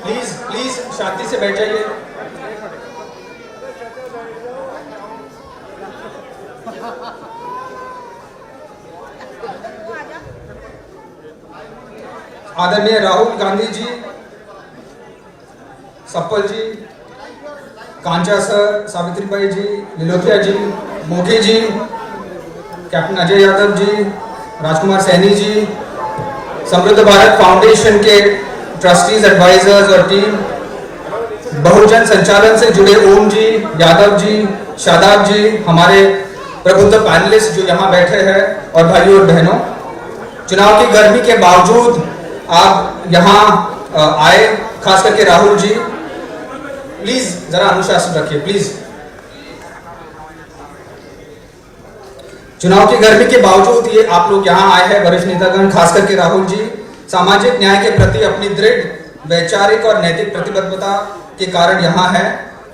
Please please शांति से बैठ जाइए। आदरणीय राहुल गांधी जी, सप्पल जी, कांचा सर, सावित्रीबाई जी, लिलोथिया जी, मोघे जी, कैप्टन अजय यादव जी, राजकुमार सैनी जी, समृद्ध भारत फाउंडेशन के ट्रस्टीज, एडवाइजर्स और टीम, बहुजन संचालन से जुड़े ओम जी, यादव जी, शादाब जी, हमारे प्रबुद्ध पैनलिस्ट जो यहाँ बैठे हैं, और भाइयों और बहनों, चुनाव की गर्मी के बावजूद आप यहाँ आए, खास करके राहुल जी, प्लीज जरा अनुशासन रखिए प्लीज। चुनाव की गर्मी के बावजूद ये आप लोग यहाँ आए हैं, वरिष्ठ नेतागण, खास करके राहुल जी, सामाजिक न्याय के प्रति अपनी दृढ़ वैचारिक और नैतिक प्रतिबद्धता के कारण यहाँ है,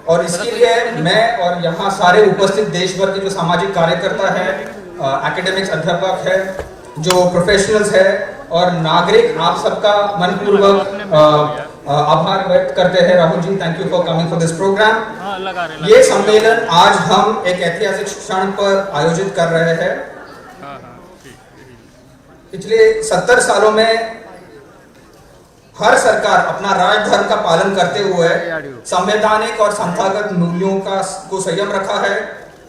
और इसके लिए मैं और यहाँ सारे उपस्थित देश भर के जो सामाजिक कार्यकर्ता है, एकेडमिक्स, अध्यापक है, जो प्रोफेशनल्स है और नागरिक, आप सबका मनपूर्वक आभार व्यक्त करते हैं। Rahul ji, thank you for coming for this programme. ये सम्मेलन आज हम एक ऐतिहासिक क्षण पर आयोजित कर रहे हैं। पिछले 70 सालों में हर सरकार अपना राजधर्म का पालन करते हुए संवैधानिक और संस्थागत मूल्यों को संयम रखा है,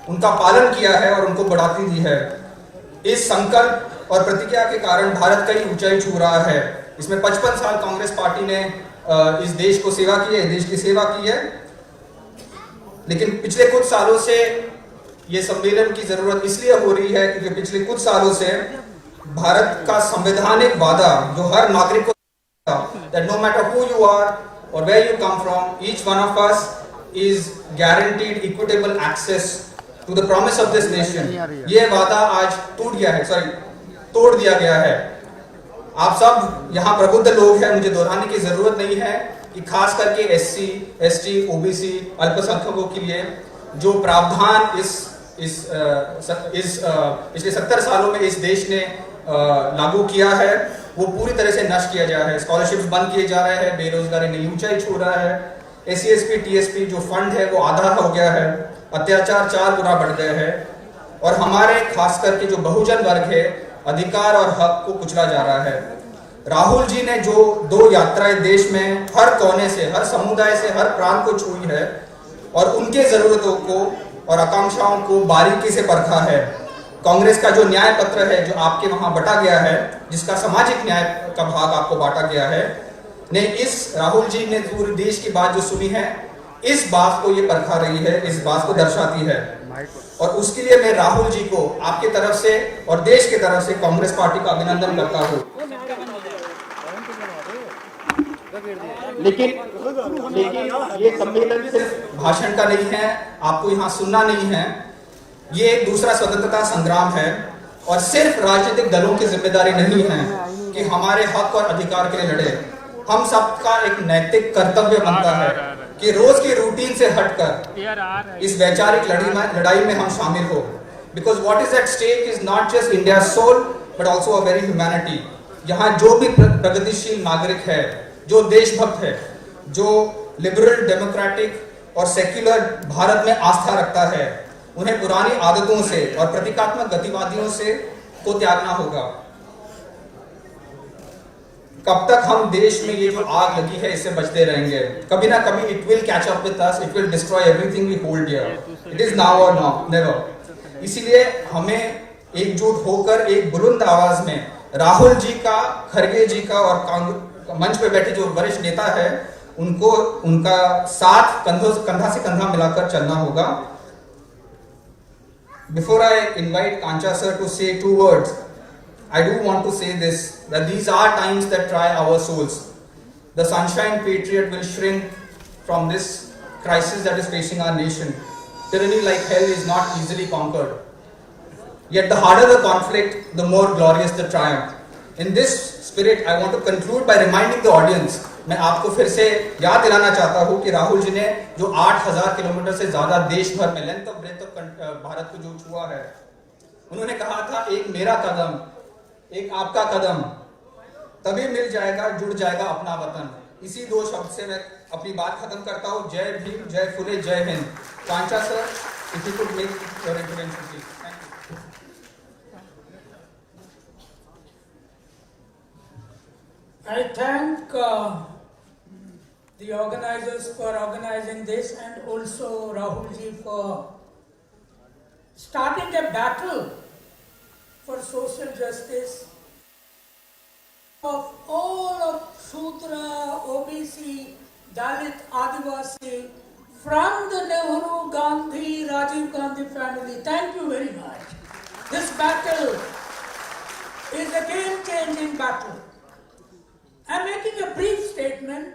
उनका पालन किया है और उनको बढ़ाती दी है। इस संकल्प और प्रतिज्ञा के कारण भारत कई ऊंचाई छू रहा है। इसमें 55 साल कांग्रेस पार्टी ने इस देश को सेवा की है, देश की सेवा की है, लेकिन पिछले कुछ सालों से ये सम्मेलन की जरूरत इसलिए हो रही है क्योंकि पिछले कुछ सालों से भारत का संवैधानिक वादा जो हर नागरिक को, that no matter who you are or where you come from, each one of us is guaranteed equitable access to the promise of this nation, ये वादा आज तोड़ दिया गया है। आप सब यहाँ प्रबुद्ध लोग हैं, मुझे दोहराने की जरूरत नहीं है कि खास करके SC, ST, OBC, अल्पसंख्यकों के लिए जो प्रावधान इस पिछले 70 सालों में इस देश ने लागू किया है वो पूरी तरह से नष्ट किया जा रहा है। स्कॉलरशिप्स बंद किए जा रहे हैं, बेरोजगारी नई ऊंचाई छू रहा है, SC, ST, TSP जो फंड है वो आधा हो गया है, अत्याचार 4 गुना बढ़ गए हैं, और हमारे खास करके जो बहुजन वर्ग है अधिकार और हक को कुचला जा रहा है। राहुल जी ने जो 2 यात्राएं देश में हर कोने से, हर समुदाय से, हर प्रांत को छुई है और उनके जरूरतों को और आकांक्षाओं को बारीकी से परखा है। कांग्रेस का जो न्याय पत्र है जो आपके वहां बटा गया है, जिसका सामाजिक न्याय का भाग आपको बांटा गया है, ने इस राहुल जी ने पूरे देश की बात जो सुनी है, इस बात को ये परखा रही है, इस बात को दर्शाती है, और उसके लिए मैं राहुल जी को आपके तरफ से और देश की तरफ से कांग्रेस पार्टी का अभिनंदन करता हूँ। लेकिन ये सम्मेलन सिर्फ भाषण का नहीं है, आपको यहाँ सुनना नहीं है, ये एक दूसरा स्वतंत्रता संग्राम है, और सिर्फ राजनीतिक दलों की जिम्मेदारी नहीं है कि हमारे हक और अधिकार के लिए लड़े। हम सबका एक नैतिक कर्तव्य बनता है कि रोज की रूटीन से हटकर इस वैचारिक लड़ाई में हम शामिल हो, because what is at stake is not just India soul but also a very humanity. यहाँ जो भी प्रगतिशील नागरिक है, जो देशभक्त है, जो लिबरल, डेमोक्रेटिक और सेक्युलर भारत में आस्था रखता है, उन्हें पुरानी आदतों से और प्रतीकात्मक गतिविधियों से को त्यागना होगा। कब तक हम देश में ये जो आग लगी है इससे बचते रहेंगे? कभी ना कभी it will catch up with us, it will destroy everything we hold here. It is now और नेवर। इसीलिए हमें एकजुट होकर एक बुलंद आवाज में राहुल जी का, खड़गे जी का और मंच पे बैठे जो वरिष्ठ नेता है उनको, उनका साथ कंधा से कंधा मिलाकर चलना होगा। Before I invite Kancha sir to say 2 words, I do want to say this, that these are times that try our souls. The sunshine patriot will shrink from this crisis that is facing our nation. Tyranny like hell is not easily conquered. Yet the harder the conflict, the more glorious the triumph. In this spirit, I want to conclude by reminding the audience, मैं आपको फिर से याद दिलाना चाहता हूँ कि राहुल जी ने जो 8000 किलोमीटर से ज्यादा देश भर में length of breadth of Bharat को जो छुआ है, उन्होंने कहा था एक मेरा कदम, एक आपका कदम, तभी मिल जाएगा, जुड़ जाएगा अपना वतन। इसी दो शब्द से मैं अपनी बात खत्म करता हूँ। जय भीम, जय फुले, जय Hind. Pancha sir, if you could make your intervention please. I thank the organizers for organizing this, and also Rahul ji for starting a battle for social justice of all of Shudra, OBC, Dalit, Adivasi, from the Nehru, Gandhi, Rajiv Gandhi family. Thank you very much. This battle is a game-changing battle. I am making a brief statement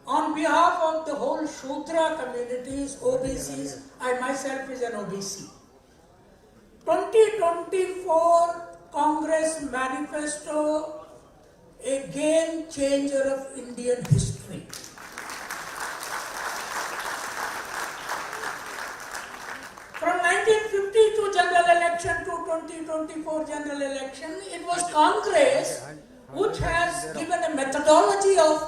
on behalf of the whole Shudra communities, OBCs. I myself is an OBC. 2024 Congress Manifesto, a game changer of Indian history. From 1952 general election to 2024 general election, it was Congress which has given a methodology of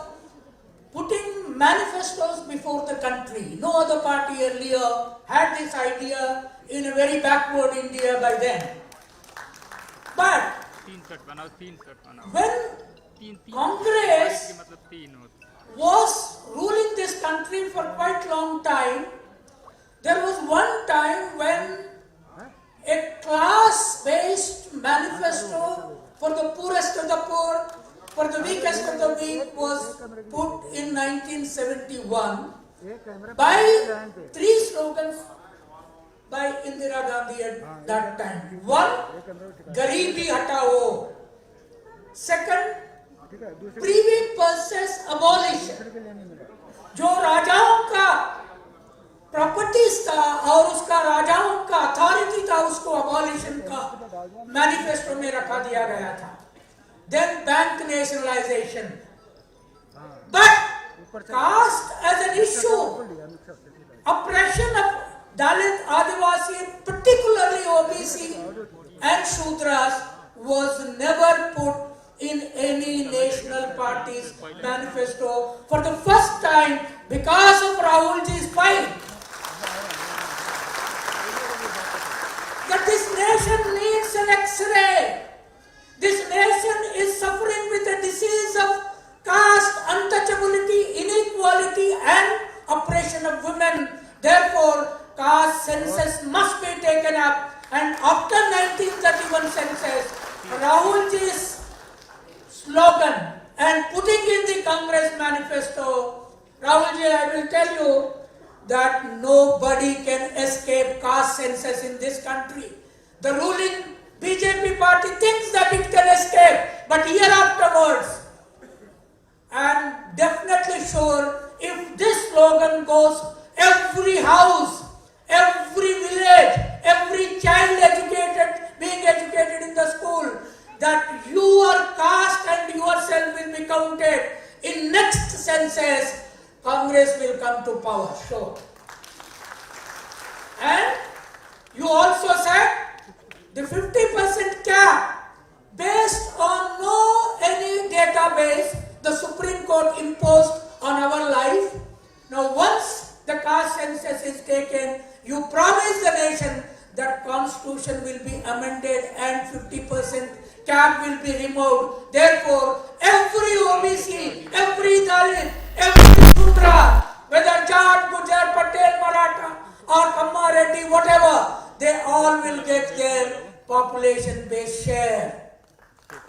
putting manifestos before the country. No other party earlier had this idea in a very backward India by then. But when Congress was ruling this country for quite long time, there was one time when a class-based manifesto for the poorest of the poor, for the weakest of the weak, was put in 1971 by three slogans by Indira Gandhi at that time. One, Garibi Hatao. Second, privy purses abolition. जो राजाओं का properties था और उसका राजाओं का authority था, उसको अबॉलिशन का मैनिफेस्टो में रखा दिया गया था. Then bank nationalization. But caste as an issue, oppression of Dalit, Adivasi, particularly OBC and Shudras, was never put in any national party's manifesto. For the first time, because of Rahulji's fight, that this nation needs an X-ray. This nation is suffering with a disease of caste, untouchability, inequality and oppression of women. Therefore, caste census must be taken up. And after 1931 census, Rahulji's slogan and putting in the Congress manifesto, Rahulji, I will tell you that nobody can escape caste census in this country. The ruling BJP party thinks that it can escape, but year afterwards, I am definitely sure if this slogan goes, every house, every village, every child being educated in the school, that your caste and yourself will be counted in next census, Congress will come to power, sure. And you also said the 50% cap based on no any database the Supreme Court imposed on our life. Now once the caste census is taken, you promise the nation that constitution will be amended and 50% cap will be removed. Therefore, every OBC, every Dalit, every Shudra, whether Jat, Gujar, Patel, Maratha or Kamma Reddy, whatever, they all will get their population-based share.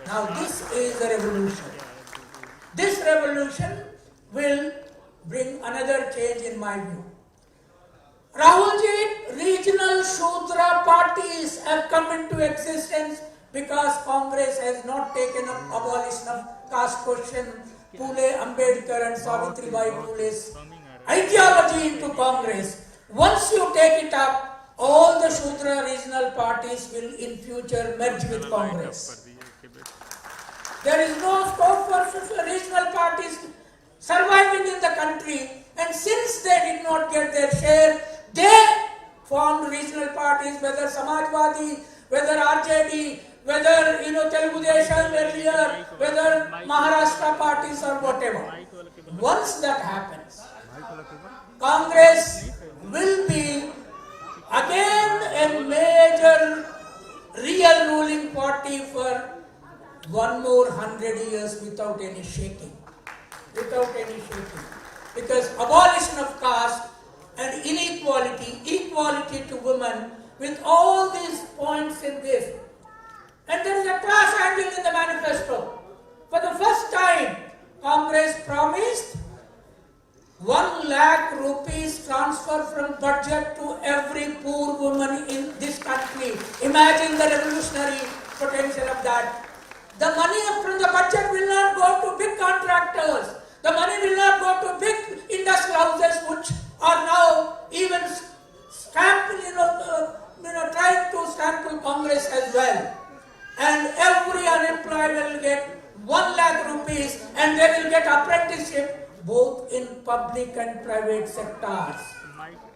Now this is a revolution. This revolution will bring another change in my view. Rahulji, regional Shudra parties have come into existence because Congress has not taken up abolition of caste question, Phule, Ambedkar and Savitribai Phule's ideology into Congress. Once you take it up, all the Shudra regional parties will in future merge with Congress. There is no scope for regional parties surviving in the country, and since they did not get their share, they formed regional parties, whether Samajwadi, whether RJD, whether Telugu Desam earlier, whether Maharashtra parties or whatever. Once that happens, Congress will be again a major real ruling party for one more 100 years without any shaking. Because abolition of caste and inequality, equality to women, with all these points in this. And there is a class angle in the manifesto. For the first time, Congress promised 1 lakh rupees transfer from budget to every poor woman in this country. Imagine the revolutionary potential of that. The money from the budget will not go to big contractors. The money will not go to big industrial houses, which are now even trying to stample Congress as well. And every unemployed will get 1 lakh rupees, and they will get apprenticeship both in public and private sectors.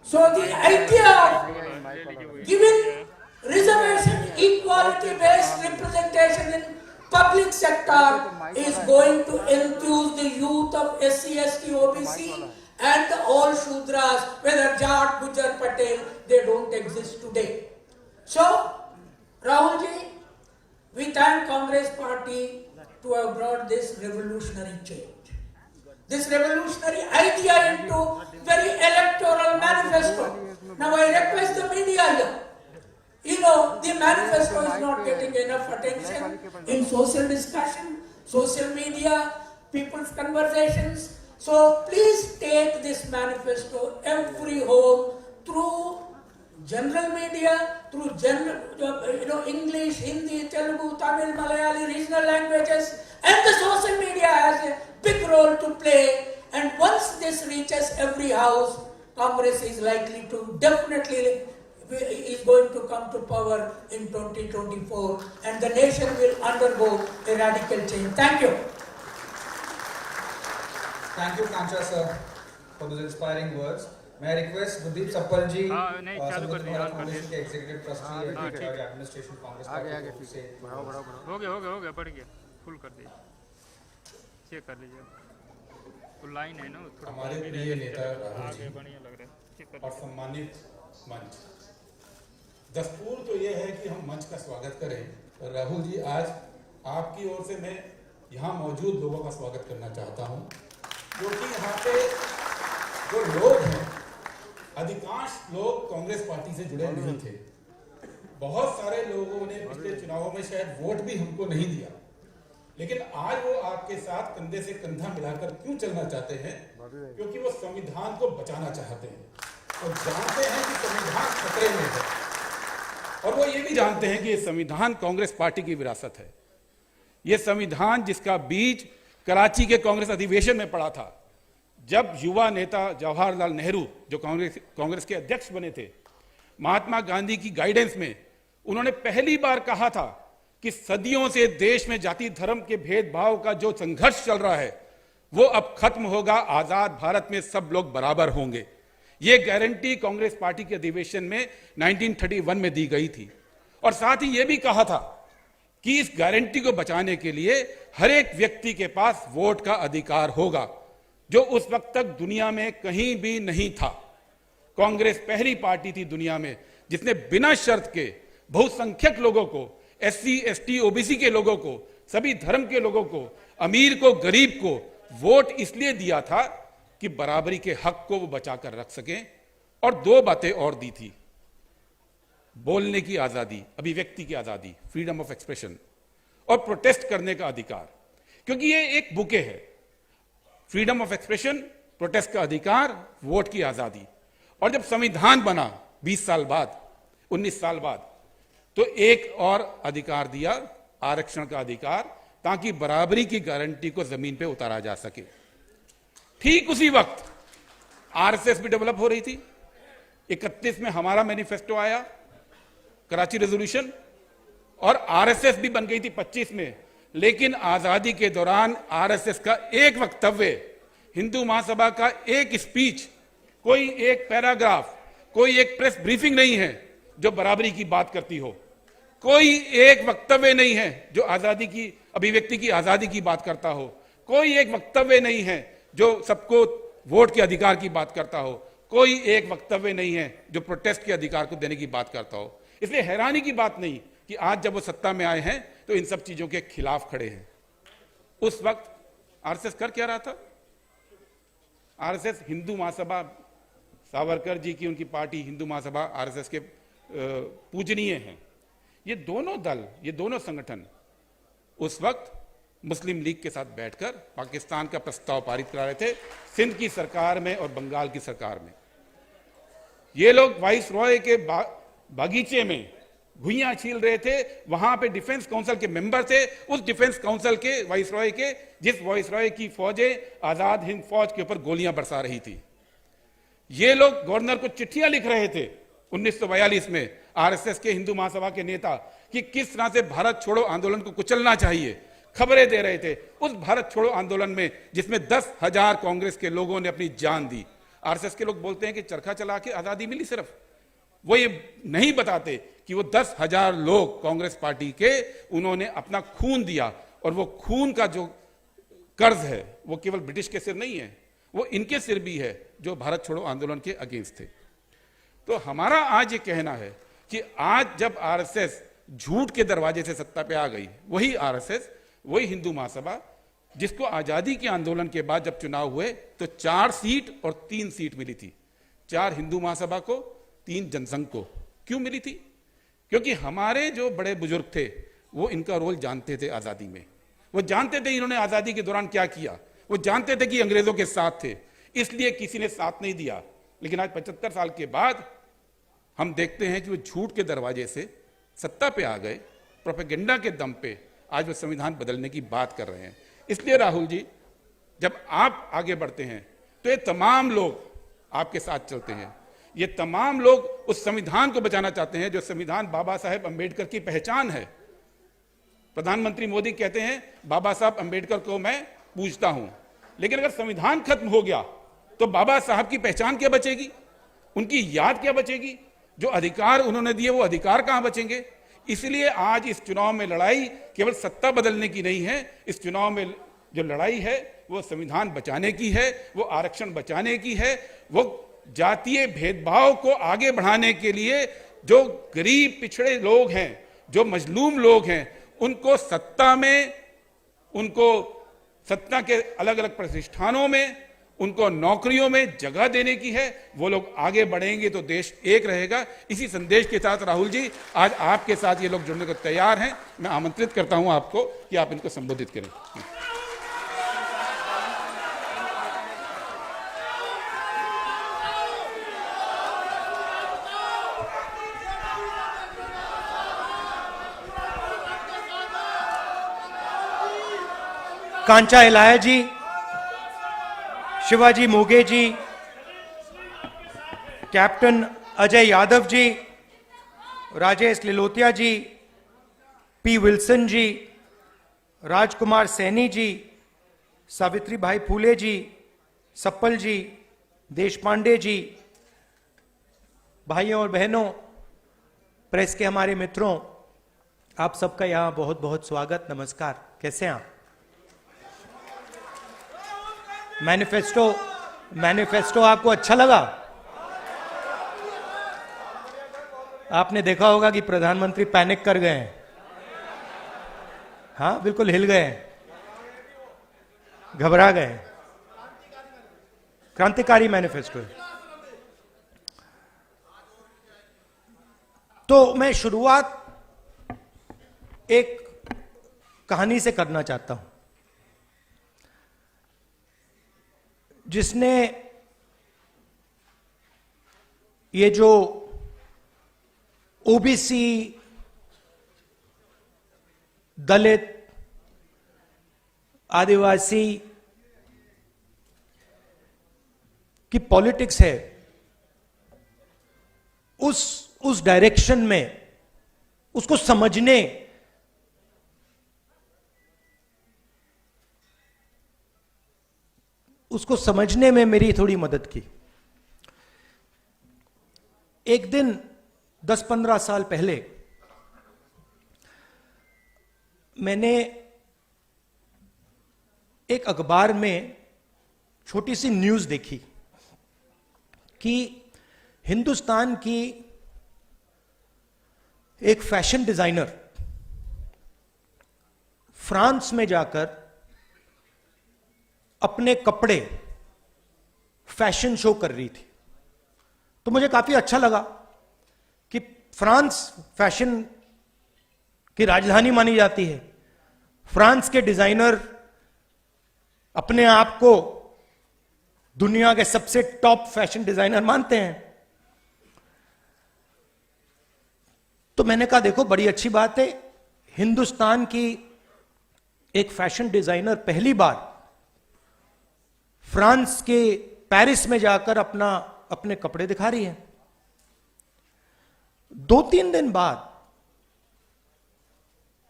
So the idea of giving reservation, equality-based representation in public sector is going to enthuse the youth of SC, ST, OBC and all Shudras, whether Jat, Gujar, Patel, they don't exist today. So, Rahul ji, we thank Congress party to have brought this revolutionary change. This revolutionary idea into very electoral manifesto. Now I request the media here. The manifesto is not getting enough attention in social discussion, social media, people's conversations. So please take this manifesto every home through general media, through English, Hindi, Telugu, Tamil, Malayali, regional languages, and the social media has a big role to play. And once this reaches every house, Congress is likely to definitely is going to come to power in 2024, and the nation will undergo a radical change. Thank you. Thank you, Kancha sir, for those inspiring words. May I request Gurdeep Sappal ji, Samruddhi Bharat Foundation के executive trustee and administration Congress party से हो गया पढ़ गया full कर दीजिए, check कर लीजिए, तो लाइन है ना थोड़ा हमारे प्रिय नेता राहुल जी बढ़िया लग रहा है, चेक कर और सम्मानित मंच, दस्तूर तो ये है कि हम मंच का स्वागत करें। राहुल जी, आज आपकी ओर से मैं यहाँ मौजूद लोगों का स्वागत करना चाहता हूँ, क्योंकि यहाँ पे जो लोग हैं, अधिकांश लोग कांग्रेस पार्टी से जुड़े नहीं थे। बहुत सारे लोगों ने पिछले चुनावों में शायद वोट भी हमको नहीं दिया, लेकिन आज वो आपके साथ कंधे से कंधा मिलाकर क्यों चलना चाहते हैं? क्योंकि वो संविधान को बचाना चाहते हैं और जानते हैं कि संविधान खतरे में है, और वो ये भी जानते हैं कि ये संविधान कांग्रेस पार्टी की विरासत है। ये संविधान जिसका बीज कराची के कांग्रेस अधिवेशन में पड़ा था, जब युवा नेता जवाहरलाल नेहरू जो कांग्रेस के अध्यक्ष बने थे, महात्मा गांधी की गाइडेंस में उन्होंने पहली बार कहा था कि सदियों से देश में जाति धर्म के भेदभाव का जो संघर्ष चल रहा है वो अब खत्म होगा, आजाद भारत में सब लोग बराबर होंगे। ये गारंटी कांग्रेस पार्टी के अधिवेशन में 1931 में दी गई थी, और साथ ही यह भी कहा था कि इस गारंटी को बचाने के लिए हर एक व्यक्ति के पास वोट का अधिकार होगा, जो उस वक्त तक दुनिया में कहीं भी नहीं था। कांग्रेस पहली पार्टी थी दुनिया में जिसने बिना शर्त के बहुसंख्यक लोगों को, SC, ST, OBC के लोगों को, सभी धर्म के लोगों को, अमीर को, गरीब को वोट इसलिए दिया था कि बराबरी के हक को वो बचाकर रख सकें। और दो बातें और दी थी, बोलने की आजादी, अभिव्यक्ति की आजादी, फ्रीडम ऑफ एक्सप्रेशन, और प्रोटेस्ट करने का अधिकार, क्योंकि ये एक बुके है, फ्रीडम ऑफ एक्सप्रेशन, प्रोटेस्ट का अधिकार, वोट की आजादी। और जब संविधान बना 20 साल बाद, 19 साल बाद, तो एक और अधिकार दिया, आरक्षण का अधिकार, ताकि बराबरी की गारंटी को जमीन पे उतारा जा सके। ठीक उसी वक्त आरएसएस भी डेवलप हो रही थी। 31 में हमारा मैनिफेस्टो आया, कराची रेजोल्यूशन, और आरएसएस भी बन गई थी 25 में। लेकिन आजादी के दौरान आरएसएस का एक वक्तव्य, हिंदू महासभा का एक स्पीच, कोई एक पैराग्राफ, कोई एक प्रेस ब्रीफिंग नहीं है जो बराबरी की बात करती हो। कोई एक वक्तव्य नहीं है जो आजादी की, अभिव्यक्ति की आजादी की बात करता हो। कोई एक वक्तव्य नहीं है जो सबको वोट के अधिकार की बात करता हो। कोई एक वक्तव्य नहीं है जो प्रोटेस्ट के अधिकार को देने की बात करता हो। इसलिए हैरानी की बात नहीं कि आज जब वो सत्ता में आए हैं तो इन सब चीजों के खिलाफ खड़े हैं। उस वक्त आरएसएस कर क्या रहा था? आरएसएस हिंदू महासभा, सावरकर जी की उनकी पार्टी हिंदू महासभा आरएसएस के पूजनीय हैं। ये दोनों दल, ये दोनों संगठन उस वक्त मुस्लिम लीग के साथ बैठकर पाकिस्तान का प्रस्ताव पारित करा रहे थे, सिंध की सरकार में और बंगाल की सरकार में। ये लोग वाइस रॉय के बागीचे में भुइयां छील रहे थे। वहां पे डिफेंस काउंसिल के मेंबर थे, उस डिफेंस काउंसिल के वाइस रॉय के, जिस वाइस रॉय की फौजें आजाद हिंद फौज के ऊपर गोलियां बरसा रही थी। ये लोग गवर्नर को चिट्ठियां लिख रहे थे 1942 में, आरएसएस के हिंदू महासभा के नेता, कि किस तरह से भारत छोड़ो आंदोलन को कुचलना चाहिए, खबरें दे रहे थे। उस भारत छोड़ो आंदोलन में जिसमें 10,000 कांग्रेस के लोगों ने अपनी जान दी। आरएसएस के लोग बोलते हैं कि चरखा चला के आजादी मिली, सिर्फ वो ये नहीं बताते कि वो 10,000 लोग कांग्रेस पार्टी के, उन्होंने अपना खून दिया, और वो खून का जो कर्ज है वो केवल ब्रिटिश के सिर नहीं है, वो इनके सिर भी है जो भारत छोड़ो आंदोलन के अगेंस्ट थे। तो हमारा आज ये कहना है कि आज जब आरएसएस झूठ के दरवाजे से सत्ता पे आ गई, वही आरएसएस, वही हिंदू महासभा, जिसको आजादी के आंदोलन के बाद जब चुनाव हुए तो 4 सीट और 3 सीट मिली थी। 4 हिंदू महासभा को, 3 जनसंघ को। क्यों मिली थी? क्योंकि हमारे जो बड़े बुजुर्ग थे वो इनका रोल जानते थे आजादी में। वो जानते थे इन्होंने आजादी के दौरान क्या किया। वो जानते थे कि अंग्रेजों के साथ थे, इसलिए किसी ने साथ नहीं दिया। लेकिन आज 75 साल के बाद हम देखते हैं कि वो झूठ के दरवाजे से सत्ता पे आ गए, प्रोपेगेंडा के दम पे आज वो संविधान बदलने की बात कर रहे हैं। इसलिए राहुल जी, जब आप आगे बढ़ते हैं तो ये तमाम लोग आपके साथ चलते हैं। ये तमाम लोग उस संविधान को बचाना चाहते हैं जो संविधान बाबा साहेब अंबेडकर की पहचान है। प्रधानमंत्री मोदी कहते हैं बाबा साहब अंबेडकर को मैं पूजता हूं, लेकिन अगर संविधान खत्म हो गया तो बाबा साहब की पहचान क्या बचेगी, उनकी याद क्या बचेगी? जो अधिकार उन्होंने दिए वो अधिकार कहां बचेंगे? इसलिए आज इस चुनाव में लड़ाई केवल सत्ता बदलने की नहीं है। इस चुनाव में जो लड़ाई है वो संविधान बचाने की है, वो आरक्षण बचाने की है, वो जातीय भेदभाव को आगे बढ़ाने के लिए जो गरीब पिछड़े लोग हैं, जो मजलूम लोग हैं, उनको सत्ता में, उनको सत्ता के अलग अलग प्रतिष्ठानों में, उनको नौकरियों में जगह देने की है। वो लोग आगे बढ़ेंगे तो देश एक रहेगा। इसी संदेश के साथ राहुल जी, आज आपके साथ ये लोग जुड़ने को तैयार हैं। मैं आमंत्रित करता हूं आपको कि आप इनको संबोधित करें। कांचा इलाया जी, शिवाजी मोगे जी, कैप्टन अजय यादव जी, राजेश लिलोतिया जी, पी विल्सन जी, राजकुमार सैनी जी, सावित्री भाई फूले जी, सप्पल जी, देश पांडे जी, भाइयों और बहनों, प्रेस के हमारे मित्रों, आप सबका यहां बहुत बहुत स्वागत, नमस्कार। कैसे हैं आप? मैनिफेस्टो आपको अच्छा लगा? आपने देखा होगा कि प्रधानमंत्री पैनिक कर गए हैं। हाँ, बिल्कुल हिल गए, घबरा गए। क्रांतिकारी मैनिफेस्टो है। तो मैं शुरुआत एक कहानी से करना चाहता हूं, जिसने ये जो ओबीसी, दलित, आदिवासी की पॉलिटिक्स है, उस डायरेक्शन में उसको समझने में मेरी थोड़ी मदद की। एक दिन 10-15 साल पहले मैंने एक अखबार में छोटी सी न्यूज़ देखी कि हिंदुस्तान की एक फैशन डिजाइनर फ्रांस में जाकर अपने कपड़े फैशन शो कर रही थी। तो मुझे काफी अच्छा लगा कि फ्रांस फैशन की राजधानी मानी जाती है। फ्रांस के डिजाइनर अपने आप को दुनिया के सबसे टॉप फैशन डिजाइनर मानते हैं। तो मैंने कहा देखो बड़ी अच्छी बात है, हिंदुस्तान की एक फैशन डिजाइनर पहली बार फ्रांस के पेरिस में जाकर अपने कपड़े दिखा रही है। 2-3 दिन बाद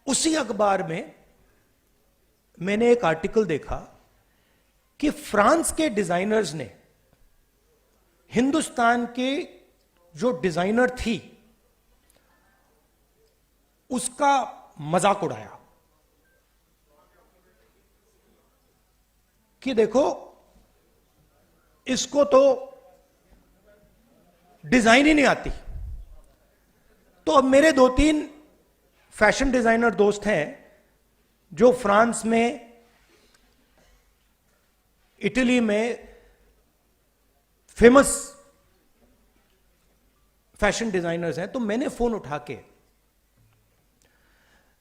उसी अखबार में मैंने एक आर्टिकल देखा कि फ्रांस के डिजाइनर्स ने हिंदुस्तान के जो डिजाइनर थी उसका मजाक उड़ाया कि देखो इसको तो डिजाइन ही नहीं आती। तो अब मेरे 2-3 फैशन डिजाइनर दोस्त हैं जो फ्रांस में, इटली में फेमस फैशन डिजाइनर्स हैं। तो मैंने फोन उठा के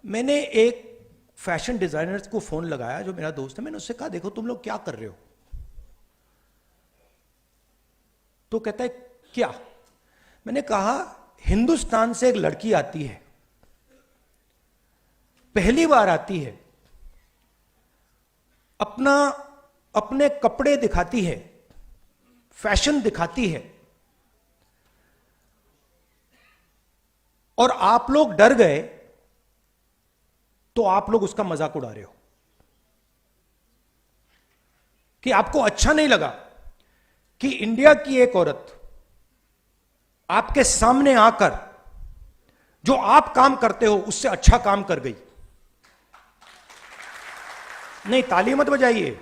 मैंने एक फैशन डिजाइनर्स को फोन लगाया जो मेरा दोस्त है। मैंने उससे कहा देखो तुम लोग क्या कर रहे हो। तो कहता है क्या। मैंने कहा हिंदुस्तान से एक लड़की आती है, पहली बार आती है, अपने कपड़े दिखाती है, फैशन दिखाती है, और आप लोग डर गए तो आप लोग उसका मजाक उड़ा रहे हो कि आपको अच्छा नहीं लगा कि इंडिया की एक औरत आपके सामने आकर जो आप काम करते हो उससे अच्छा काम कर गई। नहीं, ताली मत बजाइए,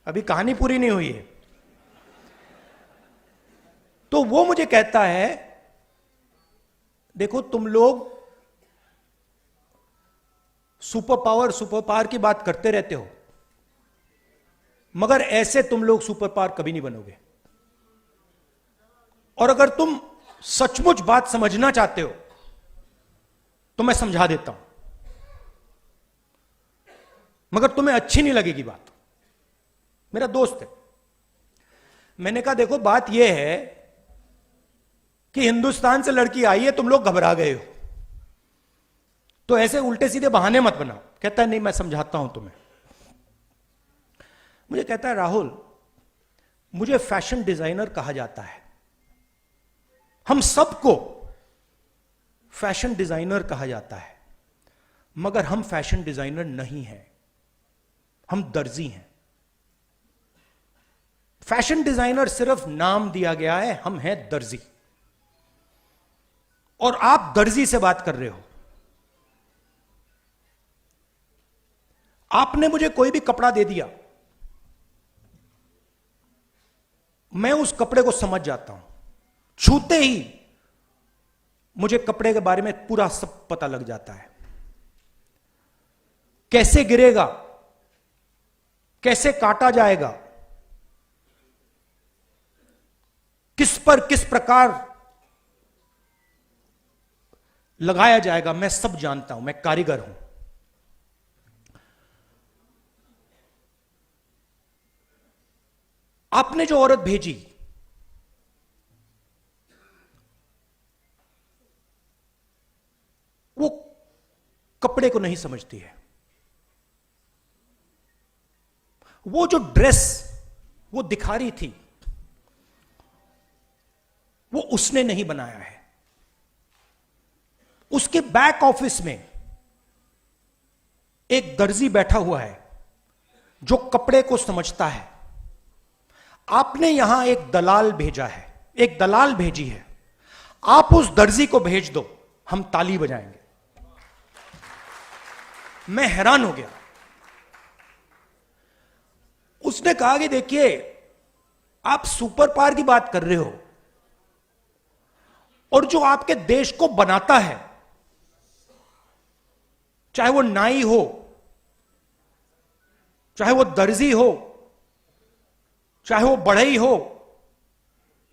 अभी कहानी पूरी नहीं हुई है। तो वो मुझे कहता है देखो तुम लोग सुपर पावर की बात करते रहते हो, मगर ऐसे तुम लोग सुपर पावर कभी नहीं बनोगे। और अगर तुम सचमुच बात समझना चाहते हो तो मैं समझा देता हूं, मगर तुम्हें अच्छी नहीं लगेगी बात। मेरा दोस्त है। मैंने कहा देखो बात यह है कि हिंदुस्तान से लड़की आई है, तुम लोग घबरा गए हो, तो ऐसे उल्टे सीधे बहाने मत बनाओ। कहता है नहीं मैं समझाता हूं तुम्हें। मुझे कहता है राहुल, मुझे फैशन डिजाइनर कहा जाता है, हम सबको फैशन डिजाइनर कहा जाता है, मगर हम फैशन डिजाइनर नहीं हैं, हम दर्जी हैं। फैशन डिजाइनर सिर्फ नाम दिया गया है, हम हैं दर्जी। और आप दर्जी से बात कर रहे हो। आपने मुझे कोई भी कपड़ा दे दिया, मैं उस कपड़े को समझ जाता हूं, छूते ही मुझे कपड़े के बारे में पूरा सब पता लग जाता है। कैसे गिरेगा, कैसे काटा जाएगा, किस पर किस प्रकार लगाया जाएगा, मैं सब जानता हूं, मैं कारीगर हूं। आपने जो औरत भेजी वो कपड़े को नहीं समझती है। वो जो ड्रेस वो दिखा रही थी वो उसने नहीं बनाया है। उसके बैक ऑफिस में एक दर्जी बैठा हुआ है जो कपड़े को समझता है। आपने यहां एक दलाल भेजा है, एक दलाल भेजी है। आप उस दर्जी को भेज दो, हम ताली बजाएंगे। मैं हैरान हो गया। उसने कहा कि देखिए, आप सुपर पावर की बात कर रहे हो, और जो आपके देश को बनाता है, चाहे वो नाई हो, चाहे वो दर्जी हो, चाहे वो बढ़ई हो,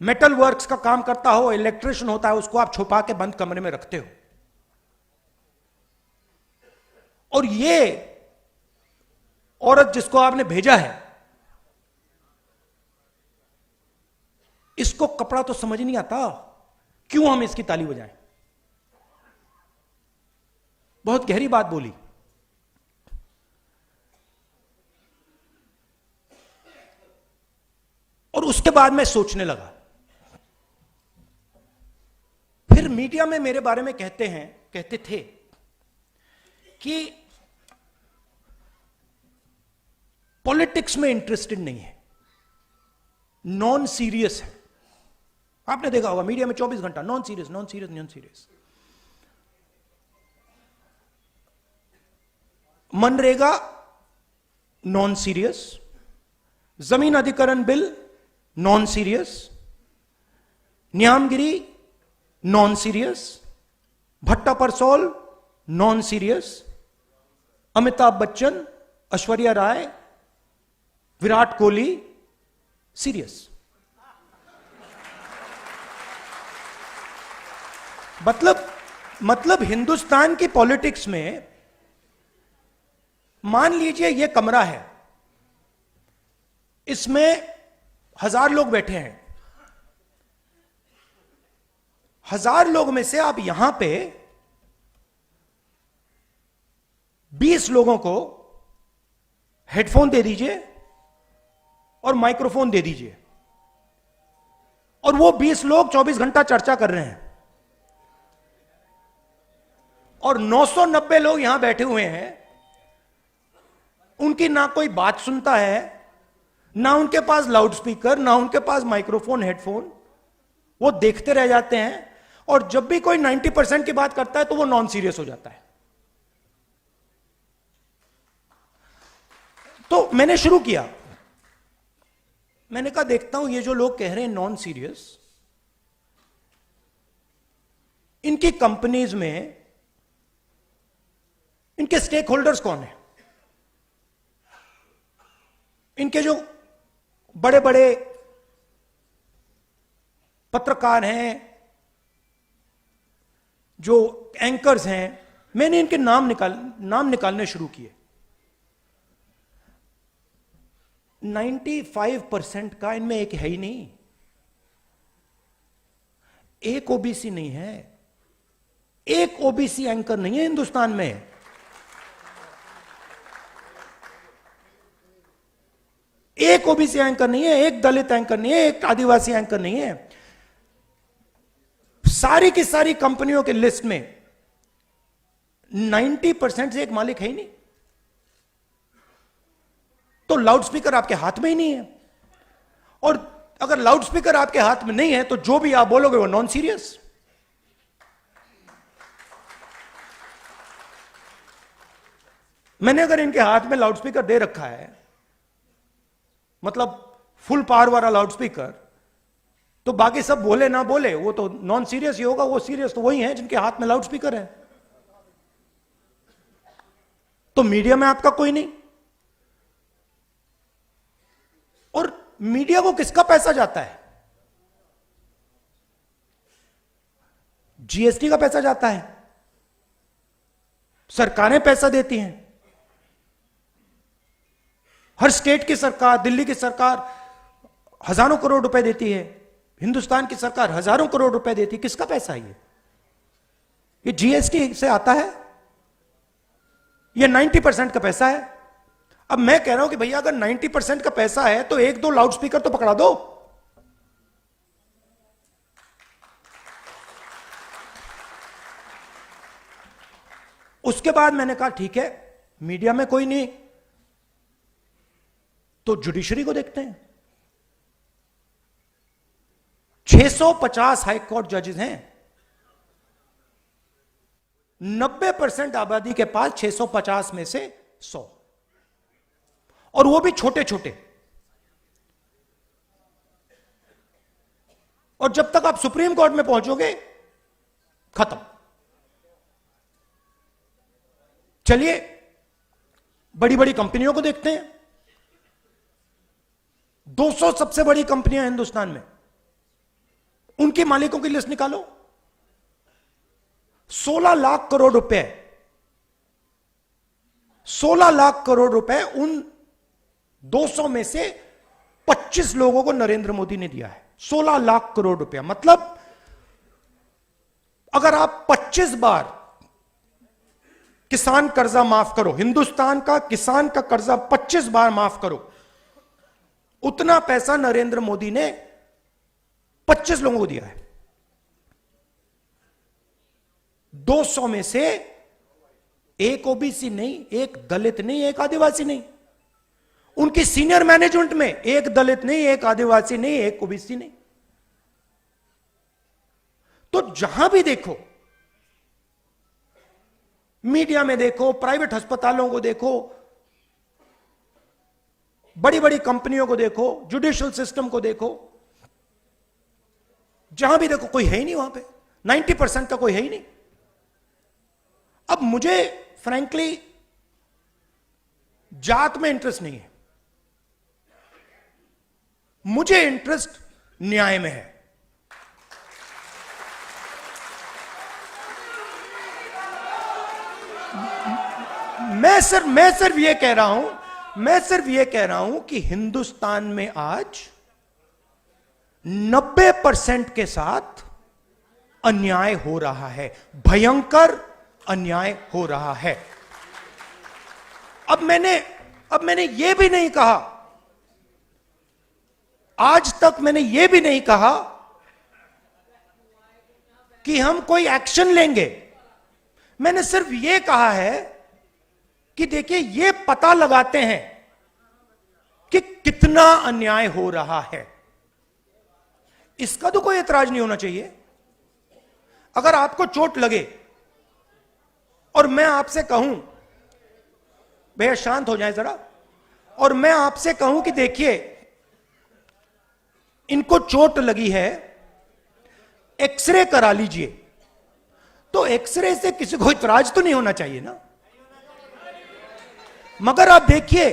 मेटल वर्क्स का काम करता हो, इलेक्ट्रिशियन होता है, उसको आप छुपा के बंद कमरे में रखते हो। और ये औरत जिसको आपने भेजा है, इसको कपड़ा तो समझ नहीं आता, क्यों हम इसकी ताली बजाएं? बहुत गहरी बात बोली। और उसके बाद मैं सोचने लगा। फिर मीडिया में मेरे बारे में कहते थे कि पॉलिटिक्स में इंटरेस्टेड नहीं है, नॉन सीरियस है। आपने देखा होगा मीडिया में 24 घंटा non serious, non serious, non serious. MNREGA non serious, जमीन अधिकरण bill non serious, Niyamgiri non serious, Bhatta Parsaul non serious, Amitabh Bachchan, Aishwarya Rai, Virat Kohli serious. मतलब हिंदुस्तान की पॉलिटिक्स में मान लीजिए ये कमरा है, इसमें 1000 लोग बैठे हैं। 1000 लोग में से आप यहां पे 20 लोगों को हेडफोन दे दीजिए और माइक्रोफोन दे दीजिए, और वो 20 लोग 24 घंटा चर्चा कर रहे हैं, और 990 लोग यहां बैठे हुए हैं। उनकी ना कोई बात सुनता है, ना उनके पास लाउड स्पीकर, ना उनके पास माइक्रोफोन, हेडफोन। वो देखते रह जाते हैं, और जब भी कोई 90% की बात करता है तो वो नॉन सीरियस हो जाता है। तो मैंने शुरू किया, मैंने कहा देखता हूं ये जो लोग कह रहे हैं नॉन सीरियस, इनकी कंपनीज में इनके स्टेक होल्डर्स कौन है, इनके जो बड़े बड़े पत्रकार हैं, जो एंकर्स हैं। मैंने इनके नाम निकालने शुरू किए। 95% का इनमें एक है ही नहीं, एक ओबीसी नहीं है, एक ओबीसी एंकर नहीं है हिंदुस्तान में। एक ओबीसी एंकर नहीं है, एक दलित एंकर नहीं है, एक आदिवासी एंकर नहीं है। सारी की सारी कंपनियों के लिस्ट में 90% से एक मालिक है ही नहीं। तो लाउड स्पीकर आपके हाथ में ही नहीं है, और अगर लाउड स्पीकर आपके हाथ में नहीं है तो जो भी आप बोलोगे वो नॉन सीरियस। मैंने अगर इनके हाथ में लाउड स्पीकर दे रखा है, मतलब फुल पावर वाला लाउड स्पीकर, तो बाकी सब बोले ना बोले वो तो नॉन सीरियस ही होगा। वो सीरियस तो वही है जिनके हाथ में लाउड स्पीकर है। तो मीडिया में आपका कोई नहीं, और मीडिया को किसका पैसा जाता है? जीएसटी का पैसा जाता है, सरकारें पैसा देती हैं। हर स्टेट की सरकार, दिल्ली की सरकार हजारों करोड़ रुपए देती है, हिंदुस्तान की सरकार हजारों करोड़ रुपए देती है। किसका पैसा है ये जीएसटी से आता है, ये 90% का पैसा है। अब मैं कह रहा हूं कि भैया अगर 90% का पैसा है तो 1-2 लाउड स्पीकर तो पकड़ा दो। उसके बाद मैंने कहा ठीक है, मीडिया में कोई नहीं तो जुडिशरी को देखते हैं। 650 हाई कोर्ट जजेस हैं, 90% आबादी के पास 650 में से 100, और वो भी छोटे छोटे। और जब तक आप सुप्रीम कोर्ट में पहुंचोगे, खत्म। चलिए बड़ी बड़ी कंपनियों को देखते हैं। 200 सबसे बड़ी कंपनियां हिंदुस्तान में, उनके मालिकों की लिस्ट निकालो। 16 लाख करोड़ रुपए, 16 लाख करोड़ रुपए उन 200 में से 25 लोगों को नरेंद्र मोदी ने दिया है। 16 लाख करोड़ रुपया, मतलब अगर आप 25 बार किसान कर्जा माफ करो, हिंदुस्तान का किसान का कर्जा 25 बार माफ करो, उतना पैसा नरेंद्र मोदी ने 25 लोगों को दिया है। 200 में से एक ओबीसी नहीं, एक दलित नहीं, एक आदिवासी नहीं। उनकी सीनियर मैनेजमेंट में एक दलित नहीं, एक आदिवासी नहीं, एक ओबीसी नहीं। तो जहां भी देखो, मीडिया में देखो, प्राइवेट अस्पतालों को देखो, बड़ी बड़ी कंपनियों को देखो, जुडिशियल सिस्टम को देखो, जहां भी देखो कोई है ही नहीं वहां पे। 90% का कोई है ही नहीं। अब मुझे फ्रैंकली जात में इंटरेस्ट नहीं है, मुझे इंटरेस्ट न्याय में है। मैं सिर्फ ये कह रहा हूं कि हिंदुस्तान में आज 90% के साथ अन्याय हो रहा है, भयंकर अन्याय हो रहा है। अब मैंने यह भी नहीं कहा, आज तक मैंने यह भी नहीं कहा कि हम कोई एक्शन लेंगे। मैंने सिर्फ यह कहा है कि देखिए, यह पता लगाते हैं कि कितना अन्याय हो रहा है। इसका तो कोई ऐतराज नहीं होना चाहिए। अगर आपको चोट लगे और मैं आपसे कहूं, भैया शांत हो जाए जरा, और मैं आपसे कहूं कि देखिए इनको चोट लगी है, एक्सरे करा लीजिए, तो एक्सरे से किसी को इतराज तो नहीं होना चाहिए ना। मगर आप देखिए,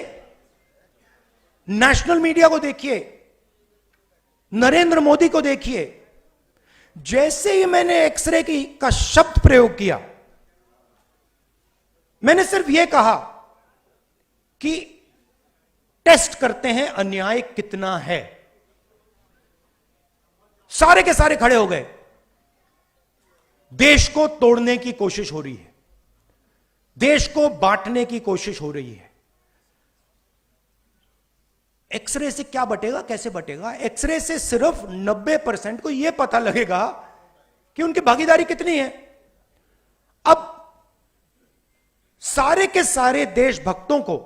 नेशनल मीडिया को देखिए, नरेंद्र मोदी को देखिए, जैसे ही मैंने एक्सरे का शब्द प्रयोग किया, मैंने सिर्फ यह कहा कि टेस्ट करते हैं अन्याय कितना है, सारे के सारे खड़े हो गए। देश को तोड़ने की कोशिश हो रही है, देश को बांटने की कोशिश हो रही है। एक्सरे से क्या बटेगा, कैसे बटेगा? एक्सरे से सिर्फ 90% को यह पता लगेगा कि उनकी भागीदारी कितनी है। अब सारे के सारे देशभक्तों को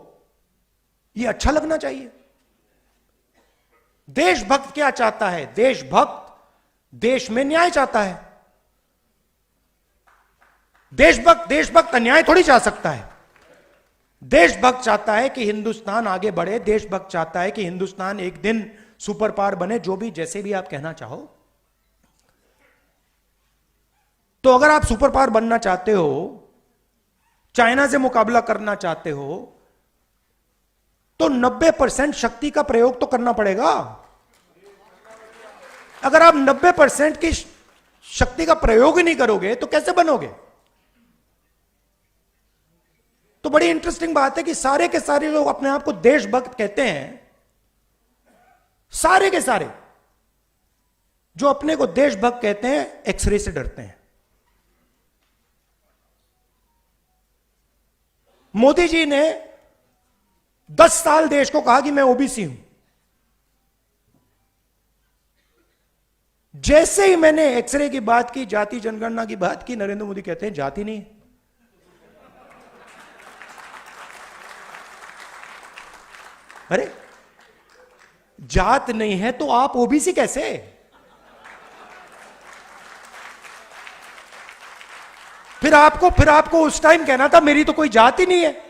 यह अच्छा लगना चाहिए। देशभक्त क्या चाहता है? देशभक्त देश में न्याय चाहता है। देशभक्त अन्याय थोड़ी चाह सकता है। देशभक्त चाहता है कि हिंदुस्तान आगे बढ़े, देशभक्त चाहता है कि हिंदुस्तान एक दिन सुपर पावर बने, जो भी जैसे भी आप कहना चाहो। तो अगर आप सुपर पावर बनना चाहते हो, चाइना से मुकाबला करना चाहते हो, तो 90% शक्ति का प्रयोग तो करना पड़ेगा। अगर आप 90% की शक्ति का प्रयोग ही नहीं करोगे तो कैसे बनोगे? तो बड़ी इंटरेस्टिंग बात है कि सारे के सारे लोग अपने आप को देशभक्त कहते हैं, सारे के सारे जो अपने को देशभक्त कहते हैं, एक्सरे से डरते हैं। मोदी जी ने 10 साल देश को कहा कि मैं ओबीसी हूं। जैसे ही मैंने एक्सरे की बात की, जाति जनगणना की बात की, नरेंद्र मोदी कहते हैं जाति नहीं है। अरे जात नहीं है तो आप ओबीसी कैसे? फिर आपको उस टाइम कहना था मेरी तो कोई जात ही नहीं है।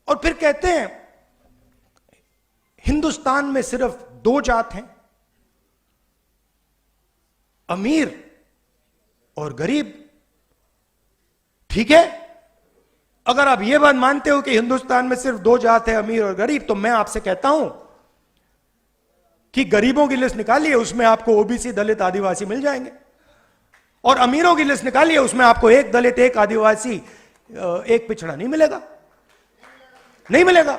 और फिर कहते हैं हिंदुस्तान में सिर्फ 2 जात हैं, अमीर और गरीब। ठीक है, अगर आप यह बात मानते हो कि हिंदुस्तान में सिर्फ 2 जात है, अमीर और गरीब, तो मैं आपसे कहता हूं कि गरीबों की लिस्ट निकालिए, उसमें आपको ओबीसी, दलित, आदिवासी मिल जाएंगे। और अमीरों की लिस्ट निकालिए, उसमें आपको एक दलित, एक आदिवासी, एक पिछड़ा नहीं मिलेगा, नहीं मिलेगा।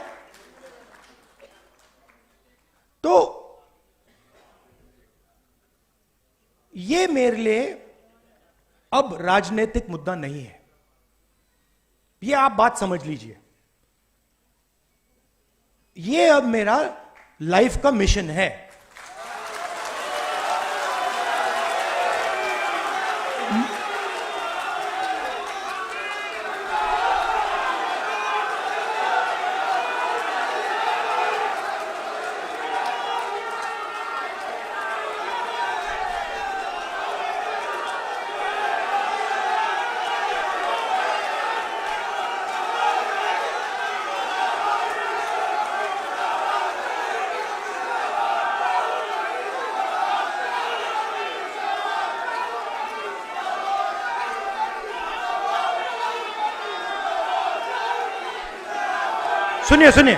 तो यह मेरे लिए अब राजनीतिक मुद्दा नहीं है, यह आप बात समझ लीजिए। यह अब मेरा लाइफ का मिशन है। सुनिए सुनिए,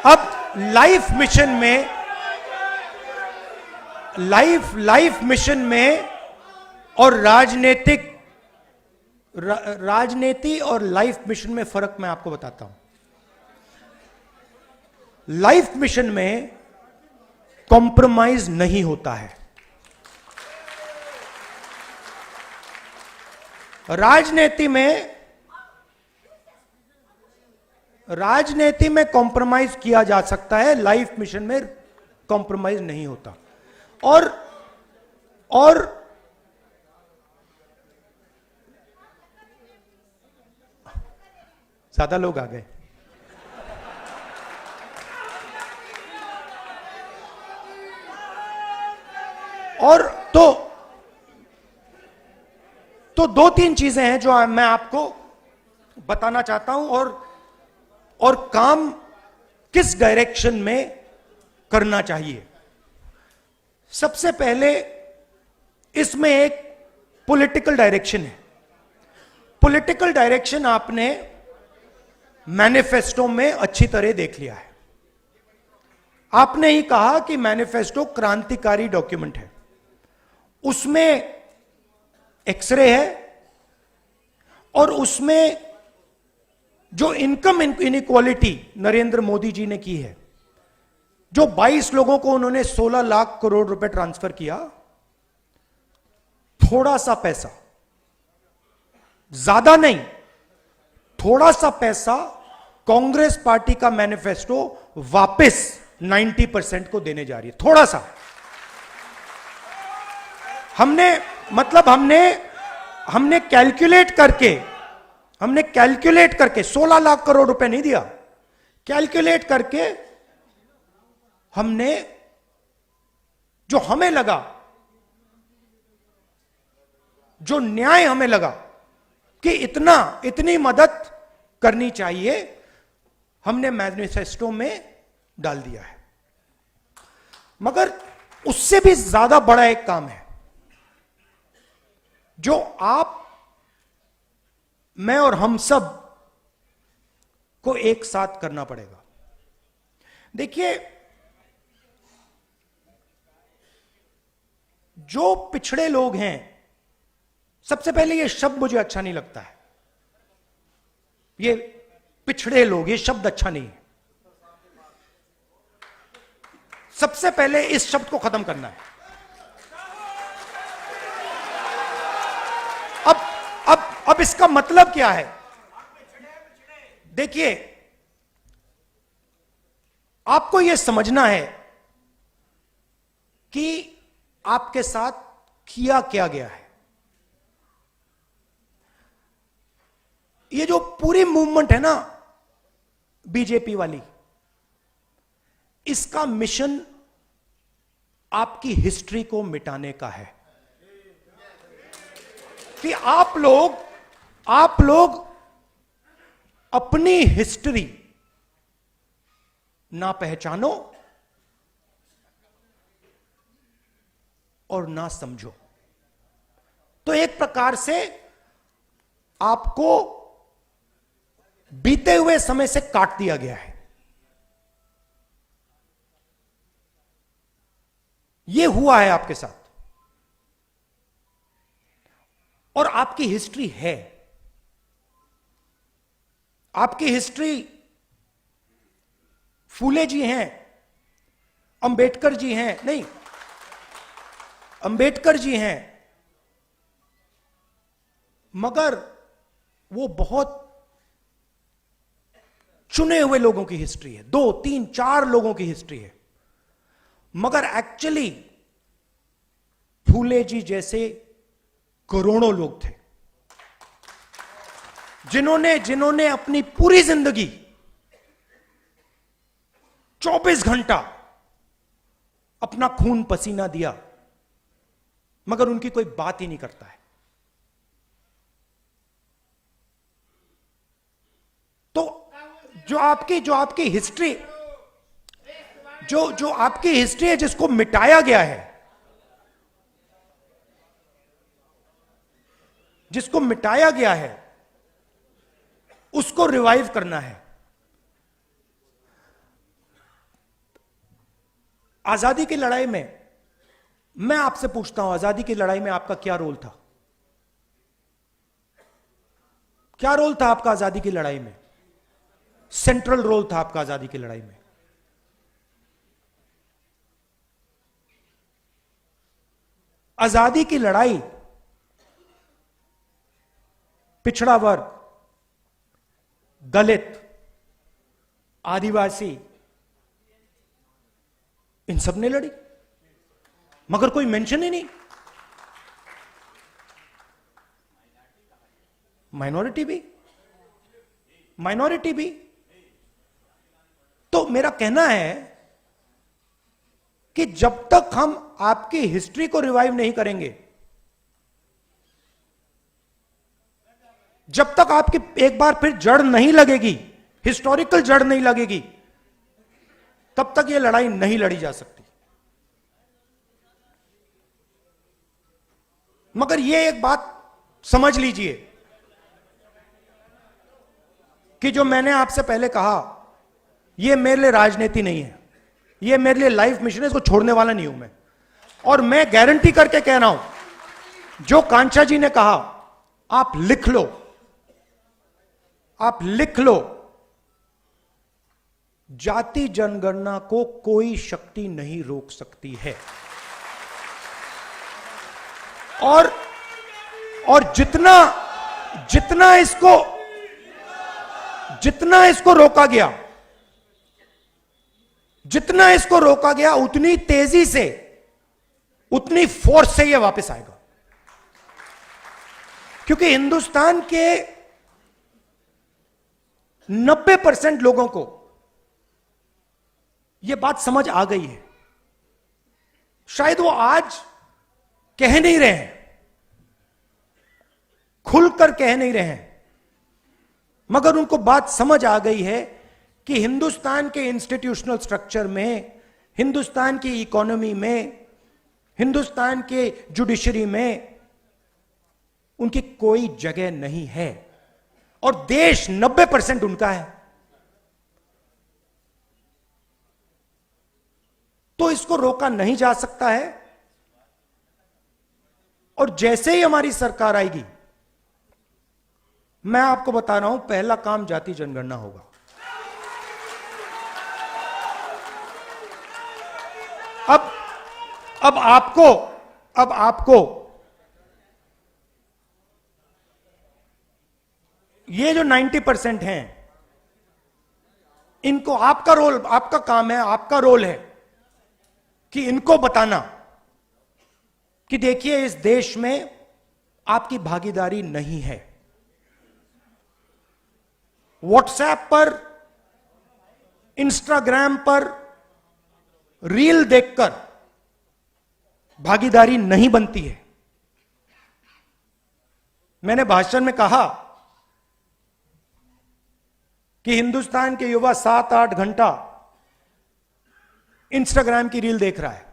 अब लाइफ मिशन में और राजनीति और लाइफ मिशन में फर्क मैं आपको बताता हूं। लाइफ मिशन में कॉम्प्रोमाइज नहीं होता है, राजनीति में कॉम्प्रोमाइज किया जा सकता है, लाइफ मिशन में कॉम्प्रोमाइज नहीं होता। और ज्यादा लोग आ गए। और तो 2-3 चीजें हैं जो मैं आपको बताना चाहता हूं, और काम किस डायरेक्शन में करना चाहिए। सबसे पहले इसमें एक पॉलिटिकल डायरेक्शन है। पॉलिटिकल डायरेक्शन आपने मैनिफेस्टो में अच्छी तरह देख लिया है। आपने ही कहा कि मैनिफेस्टो क्रांतिकारी डॉक्यूमेंट है, उसमें एक्सरे है, और उसमें जो इनकम इनइक्वालिटी नरेंद्र मोदी जी ने की है, जो 22 लोगों को उन्होंने 16 लाख करोड़ रुपए ट्रांसफर किया, थोड़ा सा पैसा, ज्यादा नहीं, थोड़ा सा पैसा कांग्रेस पार्टी का मैनिफेस्टो वापस 90% को देने जा रही है। थोड़ा सा हमने कैलकुलेट करके 16 लाख करोड़ रुपए नहीं दिया, कैलकुलेट करके हमने जो हमें लगा, जो न्याय हमें लगा कि इतनी मदद करनी चाहिए, हमने मैनिफेस्टो में डाल दिया है। मगर उससे भी ज्यादा बड़ा एक काम है जो आप, मैं और हम सब को एक साथ करना पड़ेगा। देखिए, जो पिछड़े लोग हैं, सबसे पहले यह शब्द मुझे अच्छा नहीं लगता है, ये पिछड़े लोग, ये शब्द अच्छा नहीं है। सबसे पहले इस शब्द को खत्म करना है। अब इसका मतलब क्या है? देखिए, आपको यह समझना है कि आपके साथ किया क्या गया है। ये जो पूरी मूवमेंट है ना बीजेपी वाली, इसका मिशन आपकी हिस्ट्री को मिटाने का है। कि आप लोग अपनी हिस्ट्री ना पहचानो और ना समझो। तो एक प्रकार से आपको बीते हुए समय से काट दिया गया है। यह हुआ है आपके साथ, और आपकी हिस्ट्री है। आपकी हिस्ट्री फूले जी हैं, अंबेडकर जी हैं, नहीं, अंबेडकर जी हैं, मगर वो बहुत चुने हुए लोगों की हिस्ट्री है, 2, 3, 4 लोगों की हिस्ट्री है। मगर एक्चुअली फूले जी जैसे करोड़ों लोग थे जिन्होंने अपनी पूरी जिंदगी 24 घंटा अपना खून पसीना दिया, मगर उनकी कोई बात ही नहीं करता है। तो जो आपकी हिस्ट्री जो आपकी हिस्ट्री है, जिसको मिटाया गया है, जिसको मिटाया गया है, उसको रिवाइव करना है। आजादी की लड़ाई में मैं आपसे पूछता हूं, आजादी की लड़ाई में आपका क्या रोल था? क्या रोल था आपका आजादी की लड़ाई में? सेंट्रल रोल था आपका आजादी की लड़ाई में। आजादी की लड़ाई पिछड़ा वर्ग, दलित, आदिवासी, इन सब ने लड़ी, मगर कोई मेंशन ही नहीं। माइनॉरिटी भी। तो मेरा कहना है कि जब तक हम आपकी हिस्ट्री को रिवाइव नहीं करेंगे, जब तक आपकी एक बार फिर जड़ नहीं लगेगी, हिस्टोरिकल जड़ नहीं लगेगी, तब तक यह लड़ाई नहीं लड़ी जा सकती। मगर यह एक बात समझ लीजिए कि जो मैंने आपसे पहले कहा, यह मेरे लिए राजनीति नहीं है, यह मेरे लिए लाइफ मिशन है, इसको छोड़ने वाला नहीं हूं मैं। और मैं गारंटी करके कह रहा हूं, जो कांचा जी ने कहा, आप लिख लो, आप लिख लो, जाति जनगणना को कोई शक्ति नहीं रोक सकती है। और जितना इसको रोका गया, उतनी तेजी से, उतनी फोर्स से यह वापस आएगा। क्योंकि हिंदुस्तान के 90% लोगों को यह बात समझ आ गई है। शायद वो आज कह नहीं रहे हैं, खुलकर कह नहीं रहे हैं, मगर उनको बात समझ आ गई है कि हिंदुस्तान के इंस्टीट्यूशनल स्ट्रक्चर में, हिंदुस्तान की इकोनॉमी में, हिंदुस्तान के जुडिशरी में उनकी कोई जगह नहीं है, और देश 90% उनका है। तो इसको रोका नहीं जा सकता है। और जैसे ही हमारी सरकार आएगी, मैं आपको बता रहा हूं, पहला काम जाति जनगणना होगा। अब आपको ये जो 90% हैं, इनको आपका रोल, आपका काम है, आपका रोल है कि इनको बताना कि देखिए, इस देश में आपकी भागीदारी नहीं है। व्हाट्सएप पर, इंस्टाग्राम पर रील देखकर भागीदारी नहीं बनती है। मैंने भाषण में कहा कि हिंदुस्तान के युवा 7-8 घंटा इंस्टाग्राम की रील देख रहा है।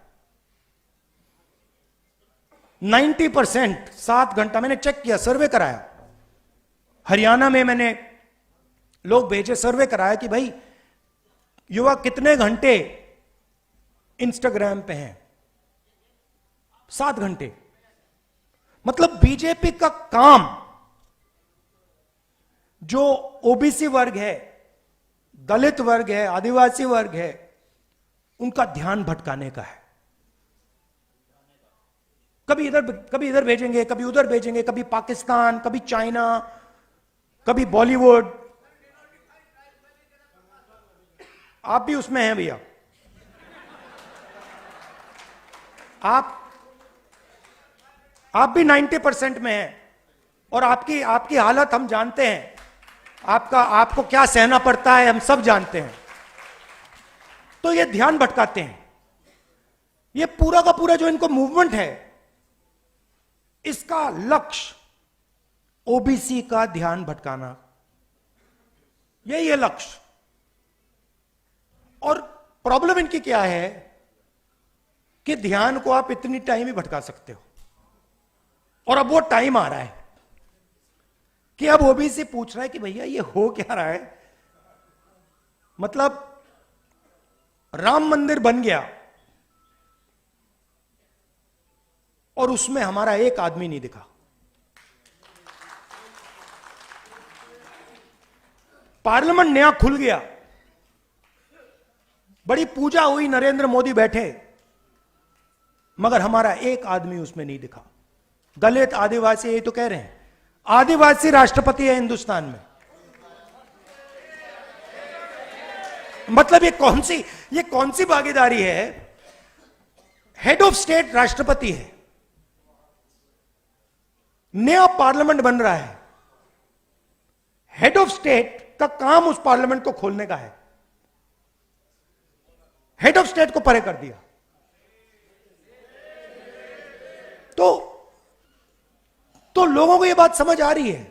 90% 7 घंटा, मैंने चेक किया, सर्वे कराया। हरियाणा में मैंने लोग भेजे, सर्वे कराया कि भाई युवा कितने घंटे इंस्टाग्राम पे हैं। 7 घंटे। मतलब बीजेपी का काम जो ओबीसी वर्ग है, दलित वर्ग है, आदिवासी वर्ग है, उनका ध्यान भटकाने का है। कभी इधर भेजेंगे, कभी उधर भेजेंगे, कभी पाकिस्तान, कभी चाइना, कभी बॉलीवुड। आप भी उसमें हैं भैया। आप भी 90% में हैं और आपकी हालत हम जानते हैं। आपको क्या सहना पड़ता है हम सब जानते हैं। तो ये ध्यान भटकाते हैं। ये पूरा का पूरा जो इनको मूवमेंट है, इसका लक्ष्य ओबीसी का ध्यान भटकाना, यही है लक्ष्य। और प्रॉब्लम इनकी क्या है कि ध्यान को आप इतनी टाइम ही भटका सकते हो। और अब वो टाइम आ रहा है कि अब ओबीसी पूछ रहा है कि भैया ये हो क्या रहा है। मतलब राम मंदिर बन गया और उसमें हमारा एक आदमी नहीं दिखा। पार्लियामेंट नया खुल गया, बड़ी पूजा हुई, नरेंद्र मोदी बैठे, मगर हमारा एक आदमी उसमें नहीं दिखा। दलित, आदिवासी, यही तो कह रहे हैं, आदिवासी राष्ट्रपति है हिंदुस्तान में। मतलब ये कौन सी भागीदारी है। हेड ऑफ स्टेट राष्ट्रपति है, नया पार्लियामेंट बन रहा है, हेड ऑफ स्टेट का काम उस पार्लियामेंट को खोलने का है। हेड ऑफ स्टेट को परे कर दिया। तो लोगों को यह बात समझ आ रही है।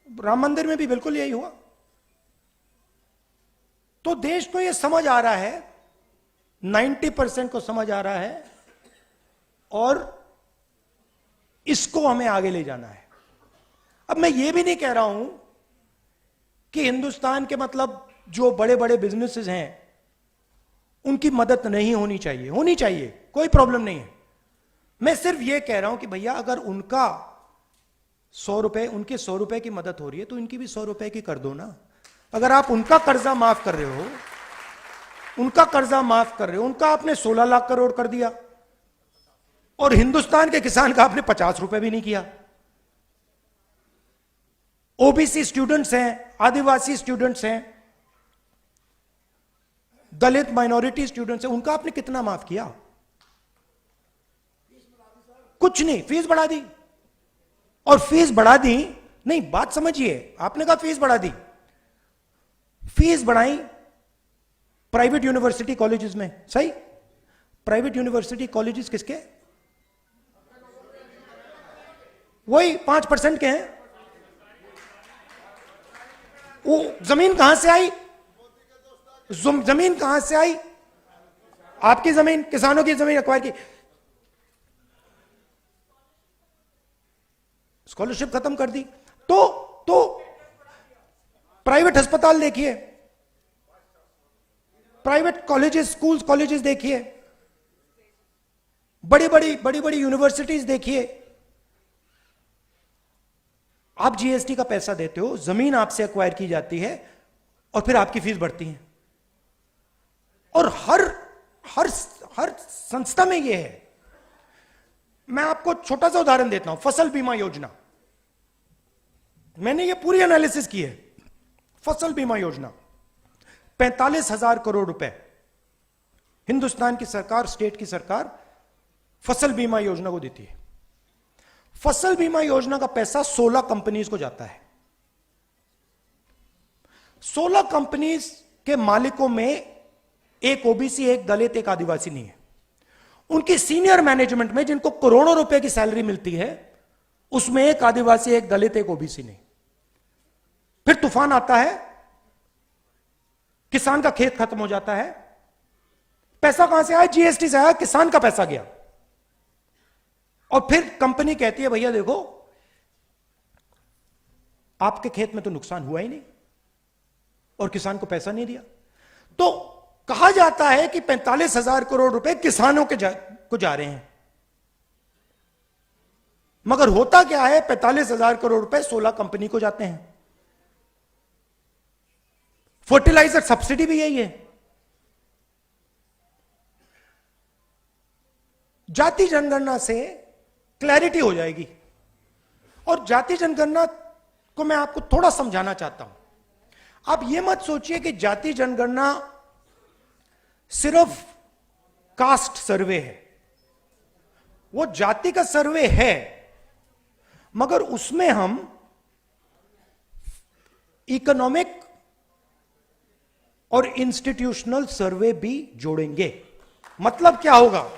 राम मंदिर में भी बिल्कुल यही हुआ। तो देश को यह समझ आ रहा है, 90% को समझ आ रहा है, और इसको हमें आगे ले जाना है। अब मैं ये भी नहीं कह रहा हूं कि हिंदुस्तान के मतलब जो बड़े बड़े बिजनेसेस हैं उनकी मदद नहीं होनी चाहिए, होनी चाहिए, कोई प्रॉब्लम नहीं है। मैं सिर्फ ये कह रहा हूं कि भैया अगर उनका 100 रुपए, उनके 100 रुपए की मदद हो रही है तो इनकी भी 100 रुपए की कर दो ना। अगर आप उनका कर्जा माफ कर रहे हो, उनका आपने 16 लाख करोड़ कर दिया और हिंदुस्तान के किसान का आपने 50 रुपए भी नहीं किया। ओबीसी स्टूडेंट्स हैं, आदिवासी स्टूडेंट्स हैं, दलित माइनॉरिटी स्टूडेंट्स हैं, उनका आपने कितना माफ किया? कुछ नहीं। फीस बढ़ा दी, और फीस बढ़ा दी नहीं, बात समझिए, आपने कहा फीस बढ़ा दी, फीस बढ़ाई प्राइवेट यूनिवर्सिटी कॉलेजेस में, सही? प्राइवेट यूनिवर्सिटी कॉलेजेस किसके? वही 5% के हैं। वो जमीन कहां से आई? जमीन कहां से आई? आपकी जमीन, किसानों की जमीन अक्वायर की। स्कॉलरशिप खत्म कर दी। तो प्राइवेट अस्पताल देखिए, प्राइवेट कॉलेजेस, स्कूल्स, कॉलेजेस देखिए, बड़ी बड़ी यूनिवर्सिटीज देखिए। आप जीएसटी का पैसा देते हो, जमीन आपसे अक्वायर की जाती है और फिर आपकी फीस बढ़ती है। और हर संस्था में यह है। मैं आपको छोटा सा उदाहरण देता हूं, फसल बीमा योजना। मैंने ये पूरी एनालिसिस की है। फसल बीमा योजना 45,000 करोड़ रुपए हिंदुस्तान की सरकार, स्टेट की सरकार फसल बीमा योजना को देती है। फसल बीमा योजना का पैसा 16 कंपनीज को जाता है। 16 कंपनीज के मालिकों में एक ओबीसी, एक दलित, एक आदिवासी नहीं है। उनकी सीनियर मैनेजमेंट में जिनको करोड़ों रुपए की सैलरी मिलती है, उसमें एक आदिवासी, एक दलित, एक ओबीसी नहीं। फिर तूफान आता है, किसान का खेत खत्म हो जाता है। पैसा कहां से आया? जीएसटी से आया, किसान का पैसा गया। और फिर कंपनी कहती है भैया देखो, आपके खेत में तो नुकसान हुआ ही नहीं और किसान को पैसा नहीं दिया। तो कहा जाता है कि 45,000 करोड़ रुपए किसानों के को जा रहे हैं, मगर होता क्या है? 45,000 करोड़ रुपए 16 कंपनी को जाते हैं। फर्टिलाइजर सब्सिडी भी यही है। जाति जनगणना से क्लैरिटी हो जाएगी। और जाति जनगणना को मैं आपको थोड़ा समझाना चाहता हूं। आप यह मत सोचिए कि जाति जनगणना सिर्फ कास्ट सर्वे है। वो जाति का सर्वे है, मगर उसमें हम इकोनॉमिक और इंस्टीट्यूशनल सर्वे भी जोड़ेंगे। मतलब क्या होगा?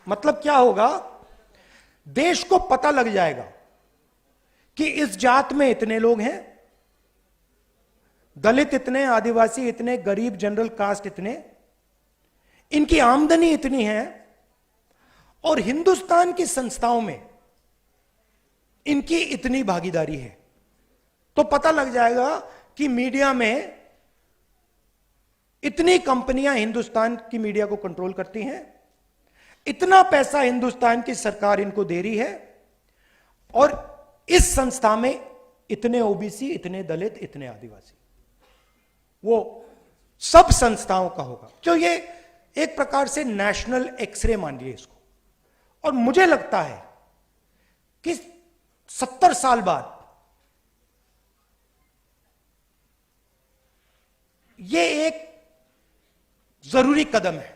मतलब क्या होगा? देश को पता लग जाएगा कि इस जात में इतने लोग हैं, दलित इतने, आदिवासी इतने, गरीब जनरल कास्ट इतने, इनकी आमदनी इतनी है, और हिंदुस्तान की संस्थाओं में इनकी इतनी भागीदारी है। तो पता लग जाएगा कि मीडिया में इतनी कंपनियां हिंदुस्तान की मीडिया को कंट्रोल करती हैं, इतना पैसा हिंदुस्तान की सरकार इनको दे रही है, और इस संस्था में इतने ओबीसी, इतने दलित, इतने आदिवासी, वो सब संस्थाओं का होगा। तो ये एक प्रकार से नेशनल एक्सरे मानिए इसको। और मुझे लगता है कि 70 साल बाद ये एक जरूरी कदम है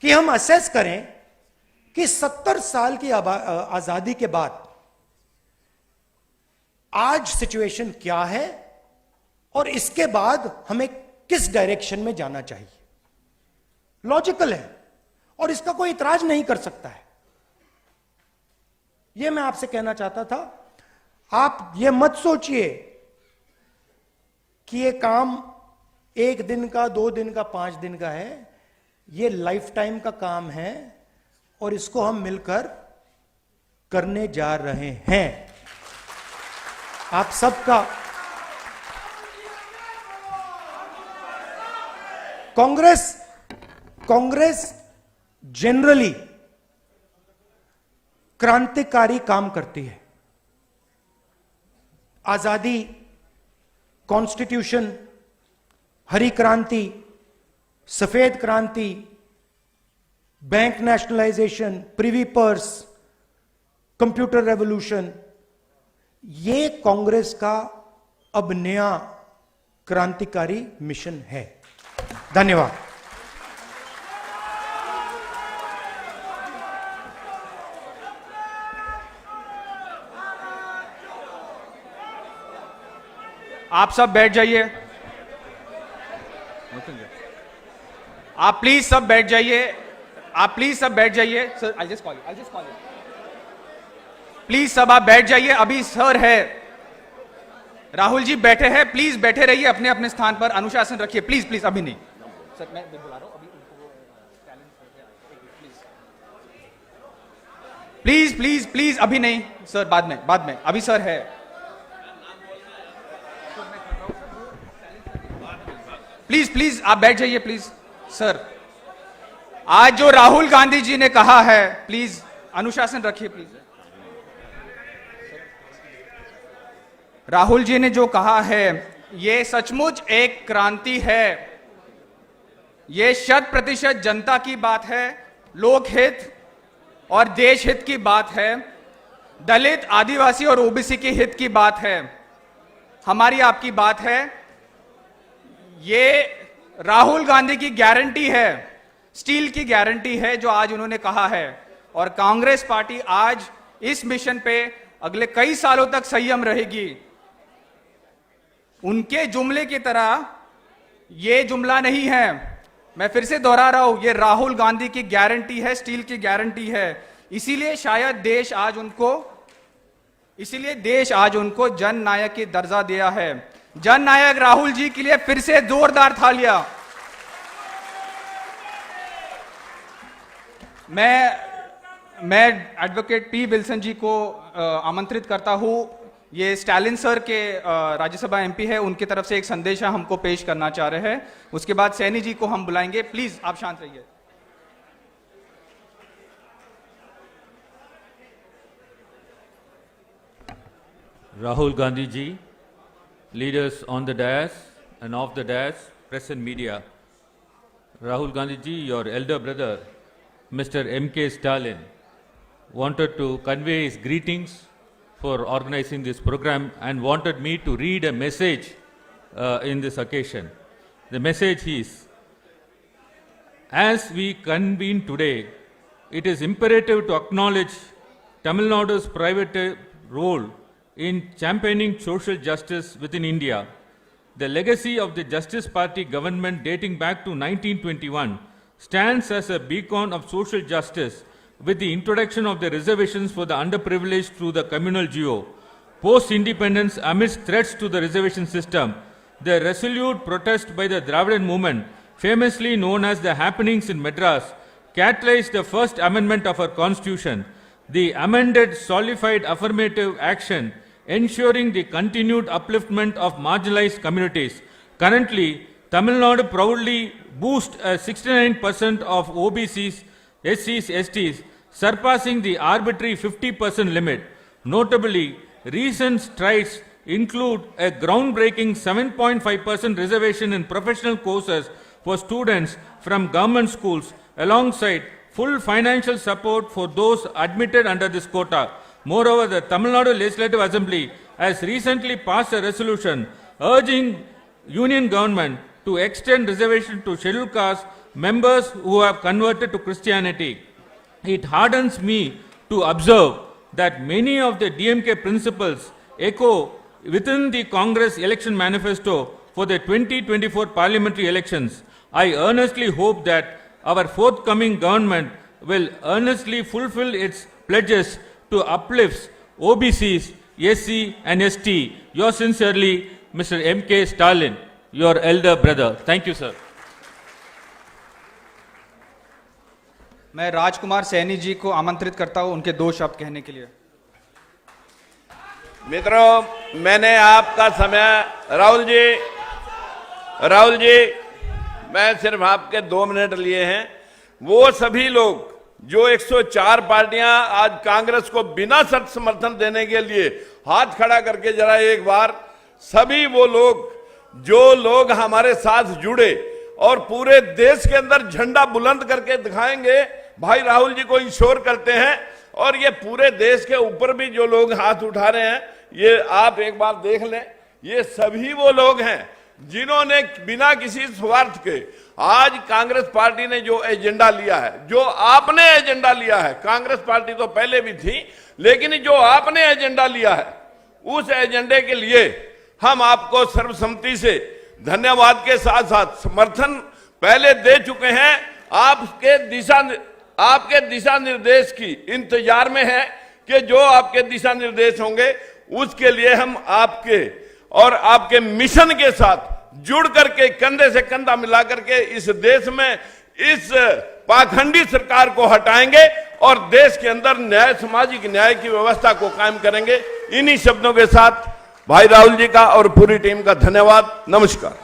कि हम असेस करें कि 70 साल की आजादी के बाद आज सिचुएशन क्या है और इसके बाद हमें किस डायरेक्शन में जाना चाहिए। लॉजिकल है और इसका कोई इतराज नहीं कर सकता है। यह मैं आपसे कहना चाहता था। आप यह मत सोचिए कि यह काम 1 दिन का, 2 दिन का, 5 दिन का है। यह लाइफ टाइम का काम है और इसको हम मिलकर करने जा रहे हैं। आप सबका कांग्रेस जनरली क्रांतिकारी काम करती है। आजादी, कॉन्स्टिट्यूशन, हरी क्रांति, सफेद क्रांति, bank nationalisation, privy purse, computer revolution, ये कांग्रेस का अब नया क्रांतिकारी मिशन है। धन्यवाद। आप सब बैठ जाइए। आप प्लीज सब बैठ जाइए। आप प्लीज सब बैठ जाइए। Sir, I'll just call you. Please सब आप बैठ जाइए। अभी सर है, राहुल जी बैठे हैं, प्लीज बैठे रहिए अपने अपने स्थान पर, अनुशासन रखिए। प्लीज प्लीज, अभी नहीं सर, मैं बुला रहा हूं अभी प्लीज प्लीज प्लीज, अभी नहीं सर, बाद में अभी सर है। प्लीज प्लीज आप बैठ जाइए प्लीज। सर, आज जो राहुल गांधी जी ने कहा है, प्लीज अनुशासन रखिए प्लीज। राहुल जी ने जो कहा है, यह सचमुच एक क्रांति है। यह 100% जनता की बात है, लोकहित और देश हित की बात है, दलित, आदिवासी और ओबीसी के हित की बात है, हमारी आपकी बात है। ये राहुल गांधी की गारंटी है, स्टील की गारंटी है जो आज उन्होंने कहा है। और कांग्रेस पार्टी आज इस मिशन पे अगले कई सालों तक संयम रहेगी। उनके जुमले की तरह ये जुमला नहीं है। मैं फिर से दोहरा रहा हूं, ये राहुल गांधी की गारंटी है, स्टील की गारंटी है। इसीलिए शायद देश आज उनको जन नायक की दर्जा दिया है। जन नायक राहुल जी के लिए फिर से जोरदार तालियां। मैं एडवोकेट पी विल्सन जी को आमंत्रित करता हूं। ये स्टालिन सर के राज्यसभा एमपी है, उनकी तरफ से एक संदेश हमको पेश करना चाह रहे हैं। उसके बाद सैनी जी को हम बुलाएंगे। प्लीज आप शांत रहिए। Rahul Gandhi ji, leaders on the dais and off the dais, press and media. Rahul Gandhi ji, your elder brother, Mr. M.K. Stalin, wanted to convey his greetings for organizing this program and wanted me to read a message in this occasion. The message is, as we convene today, it is imperative to acknowledge Tamil Nadu's private role in championing social justice within India. The legacy of the Justice Party government dating back to 1921 stands as a beacon of social justice with the introduction of the reservations for the underprivileged through the communal geo. Post-independence, amidst threats to the reservation system, the resolute protest by the Dravidian movement, famously known as the happenings in Madras, catalyzed the first amendment of our constitution. The amended solidified affirmative action ensuring the continued upliftment of marginalized communities. Currently, Tamil Nadu proudly boasts 69% of OBCs, SCs, STs, surpassing the arbitrary 50% limit. Notably, recent strides include a groundbreaking 7.5% reservation in professional courses for students from government schools, alongside full financial support for those admitted under this quota. Moreover, the Tamil Nadu Legislative Assembly has recently passed a resolution urging Union Government to extend reservation to scheduled caste members who have converted to Christianity. It hardens me to observe that many of the DMK principles echo within the Congress election manifesto for the 2024 parliamentary elections. I earnestly hope that our forthcoming government will earnestly fulfill its pledges to uplift OBCs, SC and ST. Yours sincerely, Mr. M.K. Stalin, your elder brother. Thank you, sir. मैं राजकुमार सैनी जी को आमंत्रित करता हूं उनके 2 शब्द कहने के लिए। मित्रों, मैंने आपका समय राहुल जी मैं सिर्फ आपके 2 मिनट लिए हैं। वो सभी लोग जो 104 पार्टियां आज कांग्रेस को बिना शर्त समर्थन देने के लिए हाथ खड़ा करके जरा एक बार सभी वो लोग जो लोग हमारे साथ जुड़े और पूरे देश के अंदर झंडा बुलंद करके दिखाएंगे, भाई राहुल जी को इंश्योर करते हैं। और ये पूरे देश के ऊपर भी जो लोग हाथ उठा रहे हैं, ये आप एक बार देख लें, ये सभी वो लोग हैं जिन्होंने बिना किसी स्वार्थ के आज कांग्रेस पार्टी ने जो एजेंडा लिया है, जो आपने एजेंडा लिया है, कांग्रेस पार्टी तो पहले भी थी, लेकिन जो आपने एजेंडा लिया है, उस एजेंडे के लिए हम आपको सर्वसम्मति से धन्यवाद के साथ साथ समर्थन पहले दे चुके हैं। आपके दिशा निर्देश की इंतजार में है कि जो आपके दिशा निर्देश होंगे उसके लिए हम आपके और आपके मिशन के साथ जुड़ करके कंधे से कंधा मिला करके इस देश में इस पाखंडी सरकार को हटाएंगे और देश के अंदर न्याय, सामाजिक न्याय की व्यवस्था को कायम करेंगे। इन्हीं शब्दों के साथ भाई राहुल जी का और पूरी टीम का धन्यवाद। नमस्कार।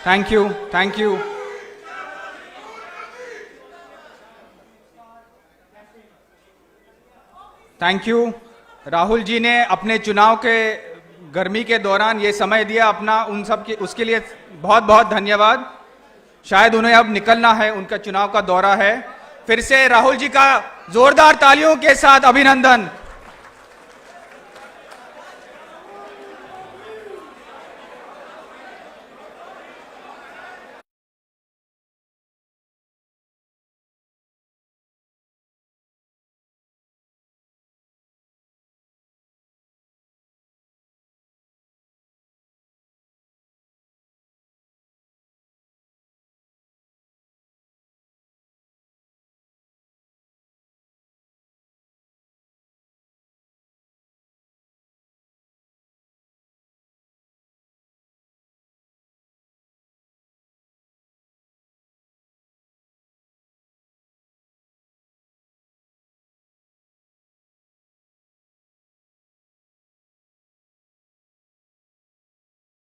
Thank you, thank you. Thank you. Rahul ji ने अपने चुनाव के गर्मी के दौरान ये समय दिया अपना, उन सब के उसके लिए बहुत बहुत धन्यवाद। शायद उन्हें अब निकलना है, उनका चुनाव का दौरा है। फिर से राहुल जी का जोरदार तालियों के साथ अभिनंदन।